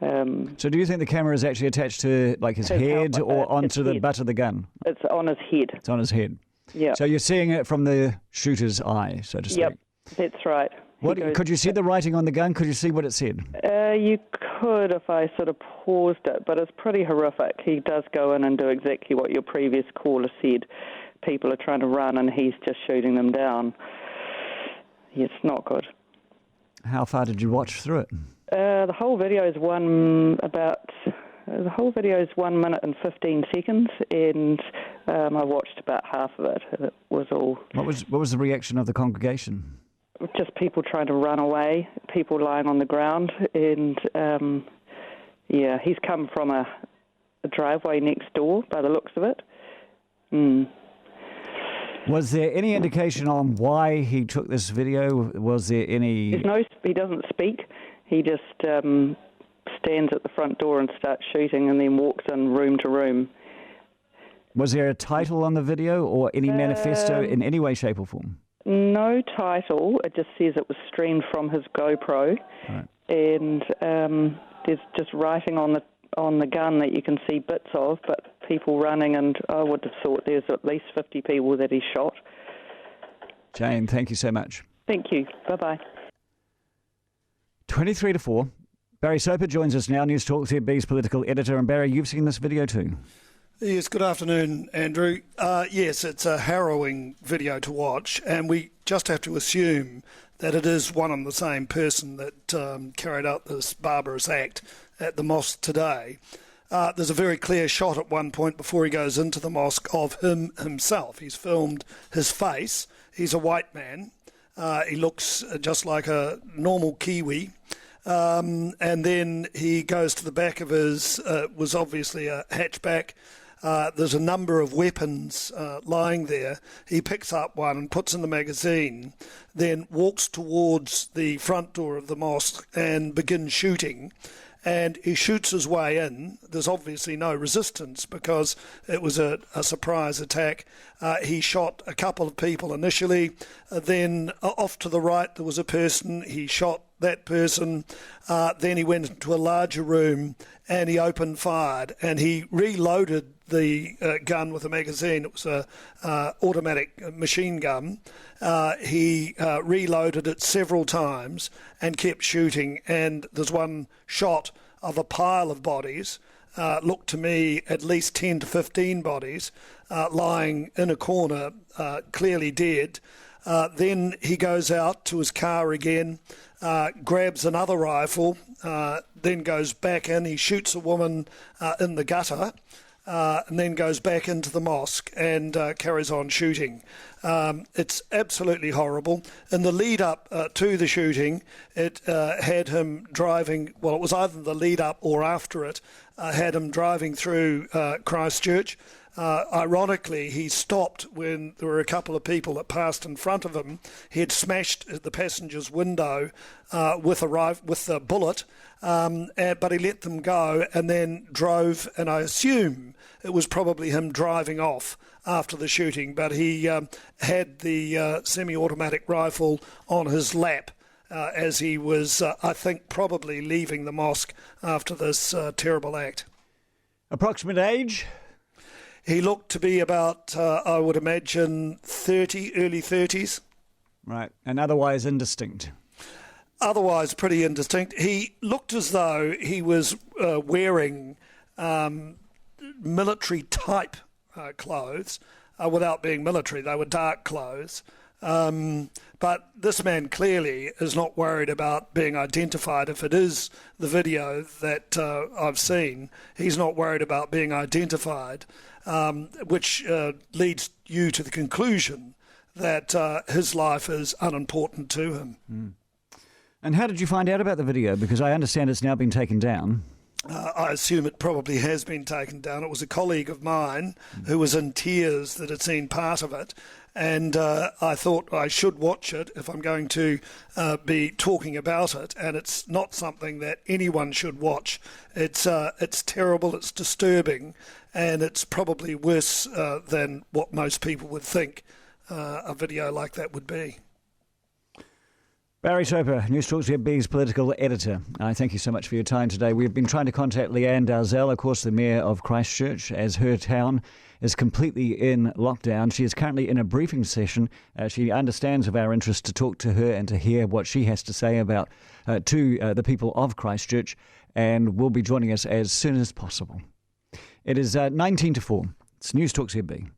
So do you think the camera is actually attached to like his head
helmet,
or onto the
head.
butt of the gun?
It's on his head.
It's on his head.
Yeah.
So you're seeing it from the shooter's eye, so to speak.
Yep, that's right.
Could you see the writing on the gun? Could you see what it said?
You could if I sort of paused it, but it's pretty horrific. He does go in and do exactly what your previous caller said. People are trying to run and he's just shooting them down. It's not good.
How far did you watch through it?
The whole video is 1 minute and 15 seconds, and I watched about half of it. It was all.
What was the reaction of the congregation?
Just people trying to run away, people lying on the ground, and he's come from a driveway next door by the looks of it.
Was there any indication on why he took this video? Was there any...
He doesn't speak. He just stands at the front door and starts shooting and then walks in room to room.
Was there a title on the video or any manifesto in any way, shape or form?
No title. It just says it was streamed from his GoPro.
Right.
And there's just writing on the gun that you can see bits of, but people running, and I would have thought there's at least 50 people that he shot.
Jane, thank you so much.
Thank you. Bye-bye.
23 to 4. Barry Soper joins us now, Newstalk ZB's political editor. And Barry, you've seen this video too.
Yes, good afternoon, Andrew. Yes, it's a harrowing video to watch, and we just have to assume that it is one and the same person that carried out this barbarous act at the mosque today. There's a very clear shot at one point before he goes into the mosque of him himself. He's filmed his face. He's a white man. He looks just like a normal Kiwi. And then he goes to the back of his, was obviously a hatchback. There's a number of weapons lying there. He picks up one and puts in the magazine, then walks towards the front door of the mosque and begins shooting. And he shoots his way in. There's obviously no resistance because it was a surprise attack. He shot a couple of people initially. Then off to the right there was a person. He shot that person. Then he went into a larger room and he opened fired. And he reloaded the gun with a magazine. It was a automatic machine gun. He reloaded it several times and kept shooting, and there's one shot of a pile of bodies, looked to me at least 10 to 15 bodies lying in a corner, clearly dead. Then he goes out to his car again, grabs another rifle, then goes back in. He shoots a woman in the gutter, and then goes back into the mosque and carries on shooting. It's absolutely horrible. In the lead up to the shooting, it had him driving, well, it was either the lead up or after it, had him driving through Christchurch. Ironically, he stopped when there were a couple of people that passed in front of him. He had smashed the passenger's window with a bullet, but he let them go and then drove, and I assume it was probably him driving off after the shooting, but he had the semi-automatic rifle on his lap as he was, I think, probably leaving the mosque after this terrible act.
Approximate age?
He looked to be about, I would imagine, 30, early 30s.
Right, and otherwise indistinct.
Otherwise pretty indistinct. He looked as though he was wearing military-type clothes without being military. They were dark clothes. But this man clearly is not worried about being identified. If it is the video that I've seen, he's not worried about being identified, which leads you to the conclusion that his life is unimportant to him.
Mm. And how did you find out about the video? Because I understand it's now been taken down.
I assume it probably has been taken down. It was a colleague of mine who was in tears that had seen part of it, and I thought I should watch it if I'm going to be talking about it, and it's not something that anyone should watch. It's terrible, it's disturbing, and it's probably worse than what most people would think a video like that would be.
Barry Soper, Newstalk ZB's political editor. I thank you so much for your time today. We've been trying to contact Leanne Dalzell, of course, the Mayor of Christchurch, as her town is completely in lockdown. She is currently in a briefing session. She understands of our interest to talk to her and to hear what she has to say about to the people of Christchurch, and will be joining us as soon as possible. It is 19 to 4. It's Newstalk ZB.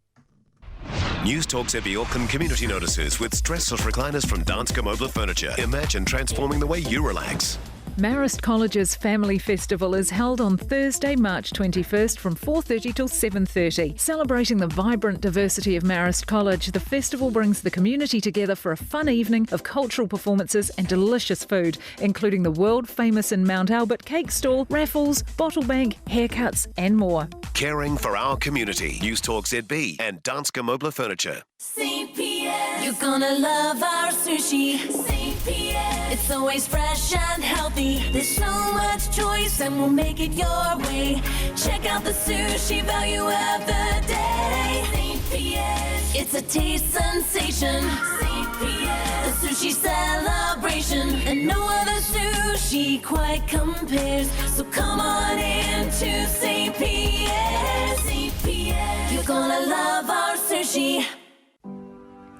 Newstalk ZB Auckland community notices with stressless recliners from Danske Mobile Furniture. Imagine transforming the way you relax.
Marist College's Family Festival is held on Thursday, March 21st from 4:30 till 7:30. Celebrating the vibrant diversity of Marist College, the festival brings the community together for a fun evening of cultural performances and delicious food, including the world-famous in Mount Albert cake stall, raffles, bottle bank, haircuts and more.
Caring for our community. Newstalk ZB and Danske Mobile Furniture.
CPS. You're gonna love our sushi. CPS. It's always fresh and healthy. There's so much choice and we'll make it your way. Check out the sushi value of the day. CPS. It's a taste sensation. CPS. A sushi celebration. And no other sushi quite compares. So come on in to CPS. CPS. You're gonna love our sushi.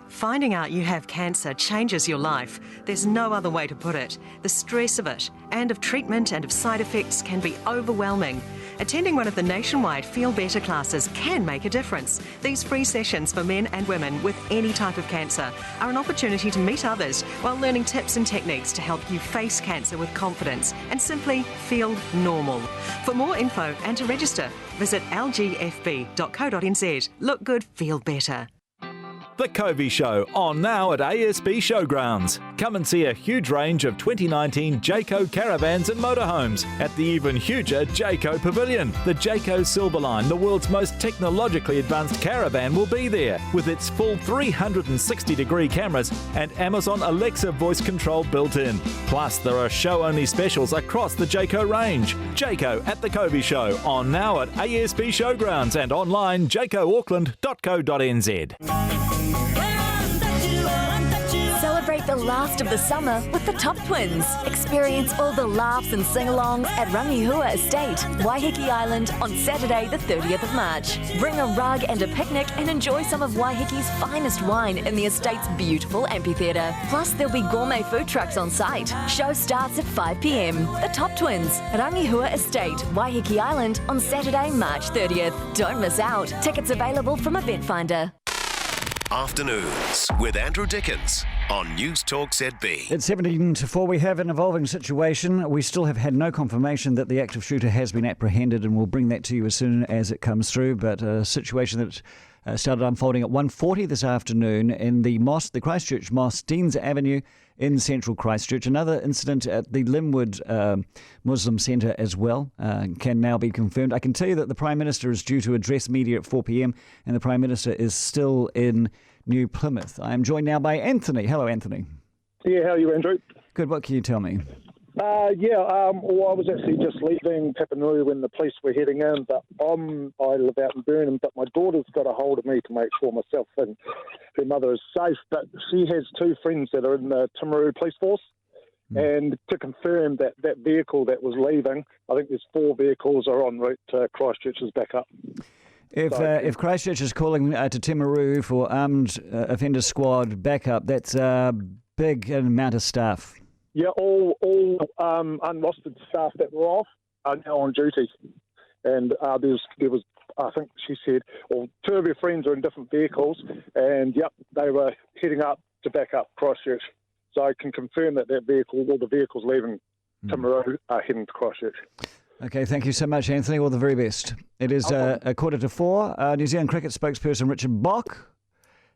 Finding out you have cancer changes your life. There's no other way to put it. The stress of it, and of treatment and of side effects, can be overwhelming. Attending one of the nationwide Feel Better classes can make a difference. These free sessions for men and women with any type of cancer are an opportunity to meet others while learning tips and techniques to help you face cancer with confidence and simply feel normal. For more info and to register, visit lgfb.co.nz. Look good, feel better.
The Covey Show, on now at ASB Showgrounds. Come and see a huge range of 2019 Jayco caravans and motorhomes at the even huger Jayco Pavilion. The Jayco Silverline, the world's most technologically advanced caravan, will be there with its full 360-degree cameras and Amazon Alexa voice control built in. Plus, there are show-only specials across the Jayco range. Jayco at the Covey Show, on now at ASB Showgrounds and online jaycoauckland.co.nz.
Celebrate the last of the summer with the Top Twins. Experience all the laughs and sing-alongs at Rangihua Estate, Waiheke Island on Saturday the 30th of March. Bring a rug and a picnic and enjoy some of Waiheke's finest wine in the estate's beautiful amphitheatre. Plus, there'll be gourmet food trucks on site. Show starts at 5 p.m. The Top Twins, Rangihua Estate, Waiheke Island on Saturday, March 30th. Don't miss out. Tickets available from Event Finder.
Afternoons with Andrew Dickens on Newstalk ZB.
It's 17 to 4. We have an evolving situation. We still have had no confirmation that the active shooter has been apprehended, and we'll bring that to you as soon as it comes through. But a situation that started unfolding at 1:40 this afternoon in the mosque, the Christchurch Mosque, Deans Avenue in central Christchurch. Another incident at the Linwood Muslim Centre as well can now be confirmed. I can tell you that the Prime Minister is due to address media at 4 p.m. and the Prime Minister is still in New Plymouth. I am joined now by Anthony. Hello, Anthony.
Yeah, how are you, Andrew?
Good. What can you tell me?
Well, I was actually just leaving Tapanui when the police were heading in, but I live out in Burnham, but my daughter's got a hold of me to make sure myself and her mother is safe, but she has two friends that are in the Timaru Police Force, and to confirm that that vehicle that was leaving, I think there's 4 vehicles are en route to Christchurch's backup.
If Christchurch is calling to Timaru for armed offender squad backup, that's a big amount of staff.
Yeah, all unrostered staff that were off are now on duty. And there was, I think she said, 2 of her friends are in different vehicles, and they were heading up to back up Christchurch. So I can confirm that vehicle, all the vehicles leaving Timaru are heading to Christchurch.
Okay, thank you so much, Anthony. All the very best. It is 4:45. New Zealand cricket spokesperson Richard Bock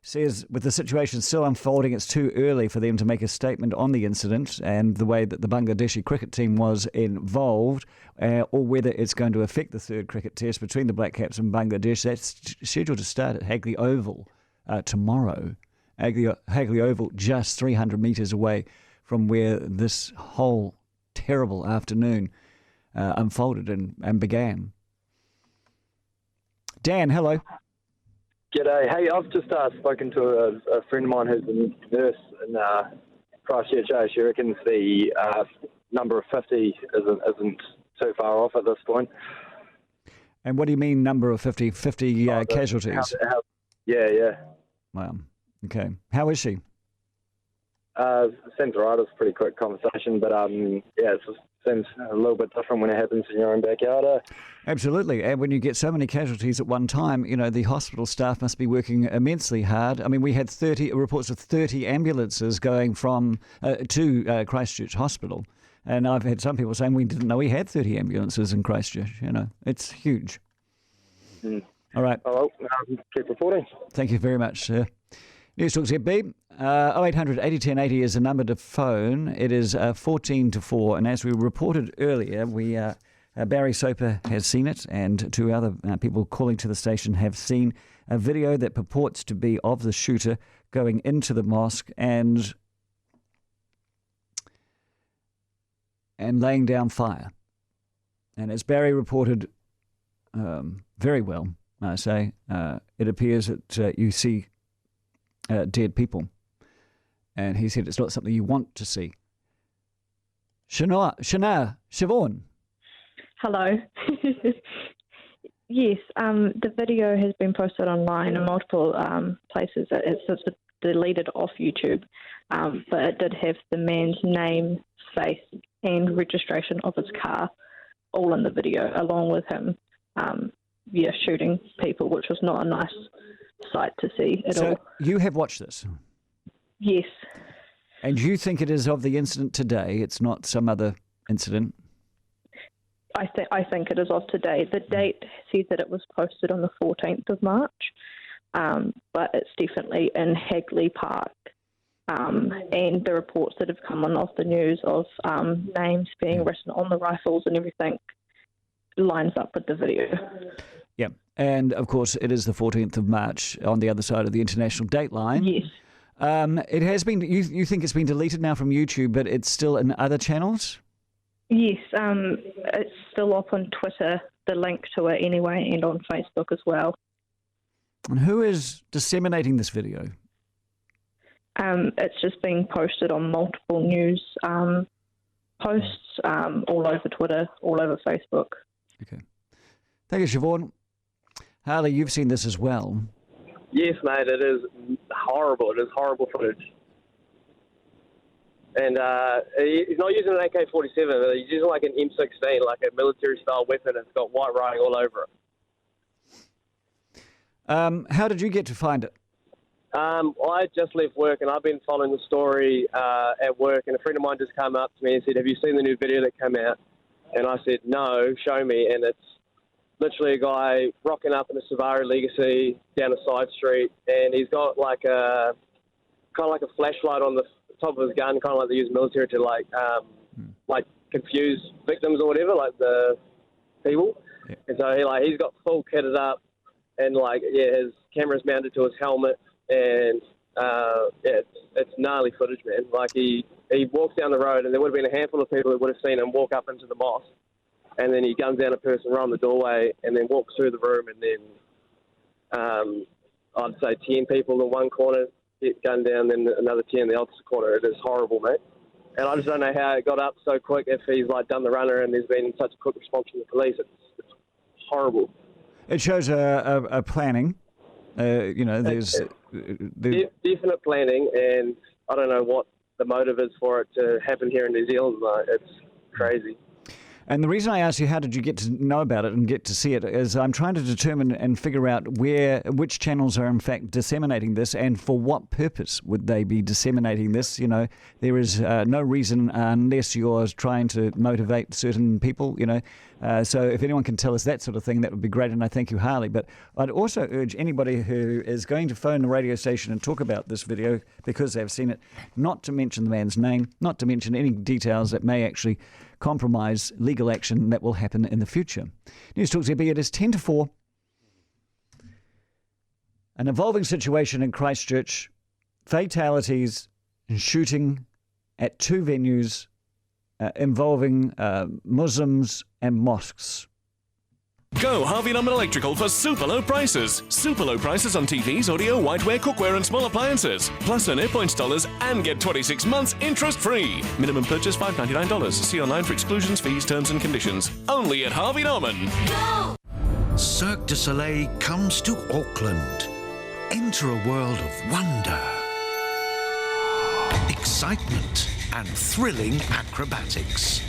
says with the situation still unfolding, it's too early for them to make a statement on the incident and the way that the Bangladeshi cricket team was involved, or whether it's going to affect the third cricket test between the Black Caps and Bangladesh. That's scheduled to start at Hagley Oval tomorrow. Hagley Oval, just 300 metres away from where this whole terrible afternoon unfolded and began. Dan, hello.
G'day. Hey, I've just spoken to a friend of mine who's a nurse in Christchurch. She reckons the number of 50 isn't too far off at this point.
And what do you mean number of 50? 50 casualties?
Yeah.
Wow. Okay. How is she?
Seems right. It's a pretty quick conversation, but it seems a little bit different when it happens in your own backyard.
Absolutely. And when you get so many casualties at one time, you know, the hospital staff must be working immensely hard. I mean, we had 30 reports of 30 ambulances going from to Christchurch Hospital. And I've had some people saying we didn't know we had 30 ambulances in Christchurch. You know, it's huge. All right.
Oh, keep reporting.
Thank you very much, sir. Newstalk ZB, 0800 8010 80 is the number to phone. It is 14 to 4, and as we reported earlier, Barry Soper has seen it, and two other people calling to the station have seen a video that purports to be of the shooter going into the mosque and laying down fire. And as Barry reported very well, I say, it appears that you see dead people. And he said it's not something you want to see. Siobhan.
Hello. Yes, the video has been posted online in multiple places. It's deleted off YouTube, but it did have the man's name, face, and registration of his car all in the video, along with him, shooting people, which was not a nice sight to see at all.
So you have watched this?
Yes.
And you think it is of the incident today? It's not some other incident?
I think it is of today. The date says that it was posted on the 14th of March, but it's definitely in Hagley Park. And the reports that have come on off the news of names being written on the rifles and everything lines up with the video.
Yeah, and of course it is the 14th of March on the other side of the international date line.
Yes.
It has been, you think it's been deleted now from YouTube, but it's still in other channels?
Yes, it's still up on Twitter, the link to it anyway, and on Facebook as well.
And who is disseminating this video?
It's just being posted on multiple news posts all over Twitter, all over Facebook.
Okay. Thank you, Siobhan. Harley, you've seen this as well.
Yes, mate, it is horrible. It is horrible footage. And he's not using an AK-47. He's using like an M16, like a military-style weapon. It's got white writing all over it.
How did you get to find it?
I just left work, and I've been following the story at work, and a friend of mine just came up to me and said, "Have you seen the new video that came out?" And I said, "No, show me." And it's literally a guy rocking up in a Safari Legacy down a side street, and he's got like a kind of like a flashlight on the top of his gun, kind of like they use military to like confuse victims or whatever, like the people. Yeah. And so he's got full kitted up, and his camera's mounted to his helmet, and it's gnarly footage, man. Like he walks down the road, and there would have been a handful of people that would have seen him walk up into the mosque, and then he guns down a person right on the doorway, and then walks through the room, and then I'd say 10 people in one corner get gunned down, then another 10 in the opposite corner. It is horrible, mate. And I just don't know how it got up so quick, if he's done the runner and there's been such a quick response from the police. It's horrible.
It shows a planning. There's
definite planning, and I don't know what the motive is for it to happen here in New Zealand. It's crazy.
And the reason I asked you how did you get to know about it and get to see it is I'm trying to determine and figure out which channels are in fact disseminating this and for what purpose would they be disseminating this. You know, there is no reason unless you're trying to motivate certain people, you know. So if anyone can tell us that sort of thing, that would be great, and I thank you, Harley. But I'd also urge anybody who is going to phone the radio station and talk about this video because they've seen it, not to mention the man's name, not to mention any details that may actually compromise legal action that will happen in the future. Newstalk ZB, it is 10 to 4. An evolving situation in Christchurch, fatalities and shooting at 2 venues involving Muslims and mosques.
Go Harvey Norman Electrical for super low prices. Super low prices on TVs, audio, whiteware, cookware and small appliances. Plus earn Airpoints dollars and get 26 months interest-free. Minimum purchase $599. See online for exclusions, fees, terms and conditions. Only at Harvey Norman.
Go!
Cirque du Soleil comes to Auckland. Enter a world of wonder, excitement and thrilling acrobatics.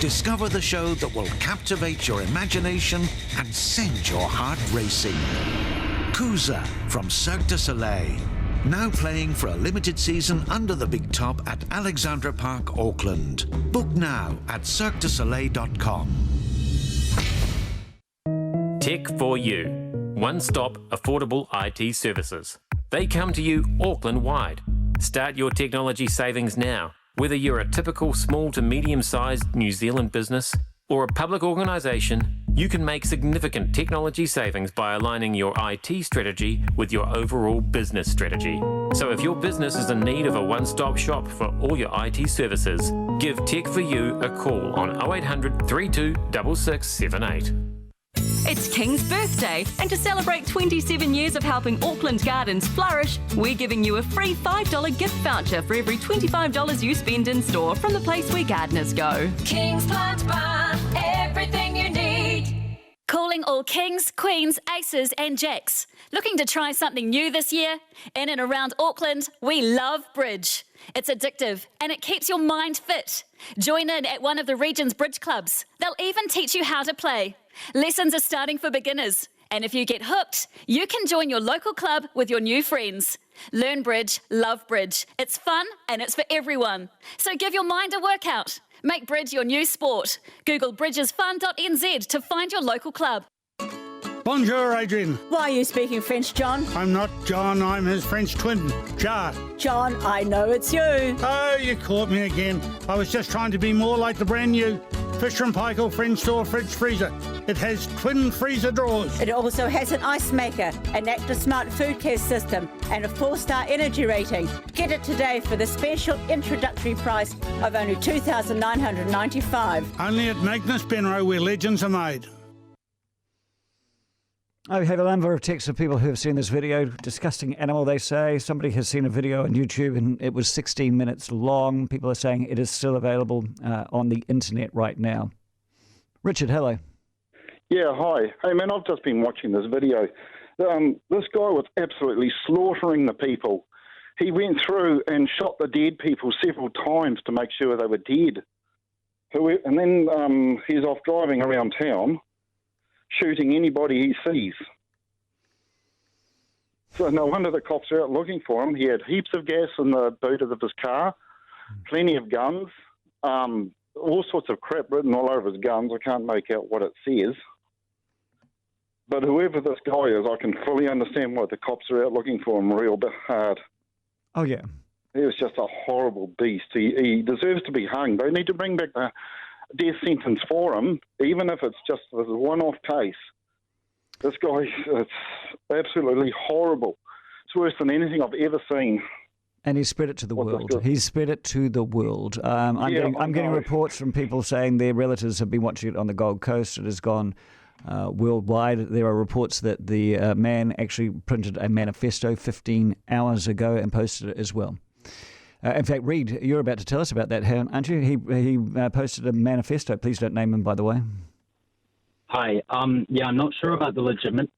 Discover the show that will captivate your imagination and send your heart racing. Kuza from Cirque du Soleil. Now playing for a limited season under the big top at Alexandra Park, Auckland. Book now at cirquedusoleil.com.
Tech for You. One-stop, affordable IT services. They come to you Auckland-wide. Start your technology savings now. Whether you're a typical small to medium-sized New Zealand business or a public organisation, you can make significant technology savings by aligning your IT strategy with your overall business strategy. So if your business is in need of a one-stop shop for all your IT services, give Tech for You a call on 0800 32 6678.
It's King's birthday, and to celebrate 27 years of helping Auckland gardens flourish, we're giving you a free $5 gift voucher for every $25 you spend in store from the place where gardeners go.
King's Plant Bar, everything you need.
Calling all kings, queens, aces and jacks. Looking to try something new this year? In and around Auckland, we love bridge. It's addictive and it keeps your mind fit. Join in at one of the region's bridge clubs. They'll even teach you how to play. Lessons are starting for beginners, and if you get hooked, you can join your local club with your new friends. Learn bridge, love bridge. It's fun and it's for everyone. So give your mind a workout. Make bridge your new sport. Google bridgesfun.nz to find your local club.
Bonjour, Adrian.
Why are you speaking French, John?
I'm not John, I'm his French twin, Jar.
John, I know it's you.
Oh, you caught me again. I was just trying to be more like the brand new Fisher & Paykel French Door Fridge Freezer. It has twin freezer drawers.
It also has an ice maker, an Active Smart Food Care system, and a 4-star energy rating. Get it today for the special introductory price of only $2,995.
Only at Magnus Benro, where legends are made.
I have a number of texts of people who have seen this video. Disgusting animal, they say. Somebody has seen a video on YouTube and it was 16 minutes long. People are saying it is still available on the internet right now. Richard, hello.
Yeah, hi. Hey, man, I've just been watching this video. This guy was absolutely slaughtering the people. He went through and shot the dead people several times to make sure they were dead. And then he's off driving around town, shooting anybody he sees. So no wonder the cops are out looking for him. He had heaps of gas in the boot of his car, plenty of guns, all sorts of crap written all over his guns. I can't make out what it says. But whoever this guy is, I can fully understand why the cops are out looking for him real hard.
Oh, yeah.
He was just a horrible beast. He deserves to be hung. They need to bring back the death sentence for him, even if it's just a one-off case. This guy, it's absolutely horrible. It's worse than anything I've ever seen.
And he spread it to the world. He's spread it to the world. I'm getting reports from people saying their relatives have been watching it on the Gold Coast. It has gone worldwide. There are reports that the man actually printed a manifesto 15 hours ago and posted it as well. In fact, Reid, you're about to tell us about that, aren't you? He posted a manifesto. Please don't name him, by the way.
Hi. I'm not sure about the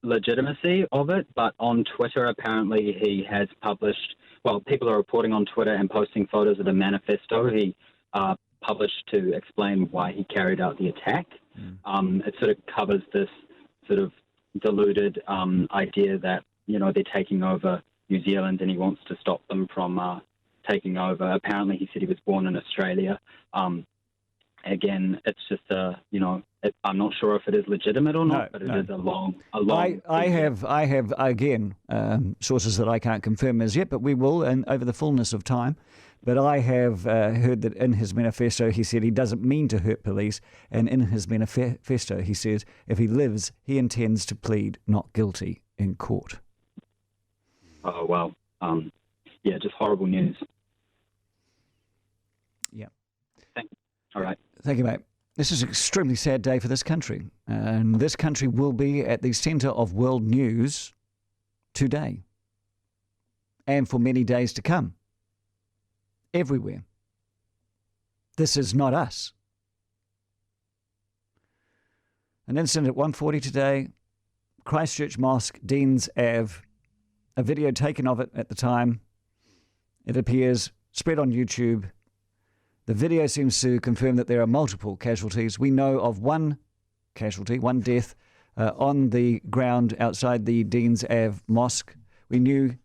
legitimacy of it, but on Twitter, apparently he has published, well, people are reporting on Twitter and posting photos of the manifesto he published to explain why he carried out the attack. It sort of covers this sort of deluded idea that, they're taking over New Zealand and he wants to stop them from taking over. Apparently he said he was born in Australia. Again, it's just I'm not sure if it is legitimate or not, but it is a long.
I have again sources that I can't confirm as yet, but we will, and over the fullness of time. But I have heard that in his manifesto he said he doesn't mean to hurt police, and in his manifesto he says if he lives, he intends to plead not guilty in court.
Oh well, just horrible news.
Yeah.
All right.
Thank you, mate. This is an extremely sad day for this country. And this country will be at the centre of world news today and for many days to come. Everywhere. This is not us. An incident at 1:40 today, Christchurch Mosque, Deans Ave. A video taken of it at the time. It appears, spread on YouTube. The video seems to confirm that there are multiple casualties. We know of one casualty, one death, on the ground outside the Deans Ave Mosque. We knew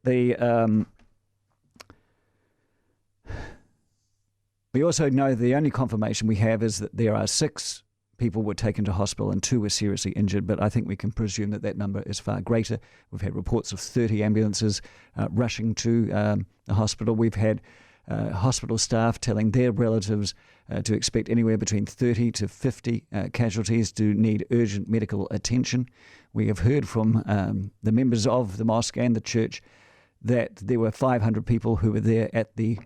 we also know the only confirmation we have is that there are 6 people were taken to hospital and 2 were seriously injured, but I think we can presume that that number is far greater. We've had reports of 30 ambulances rushing to the hospital. We've had hospital staff telling their relatives to expect anywhere between 30 to 50 casualties to need urgent medical attention. We have heard from the members of the mosque and the church that there were 500 people who were there at the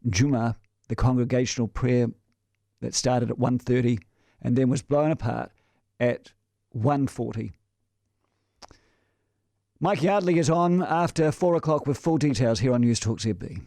Jummah, the congregational prayer that started at 1:30 and then was blown apart at 1:40. Mike Yardley is on after 4 o'clock with full details here on Newstalk ZB.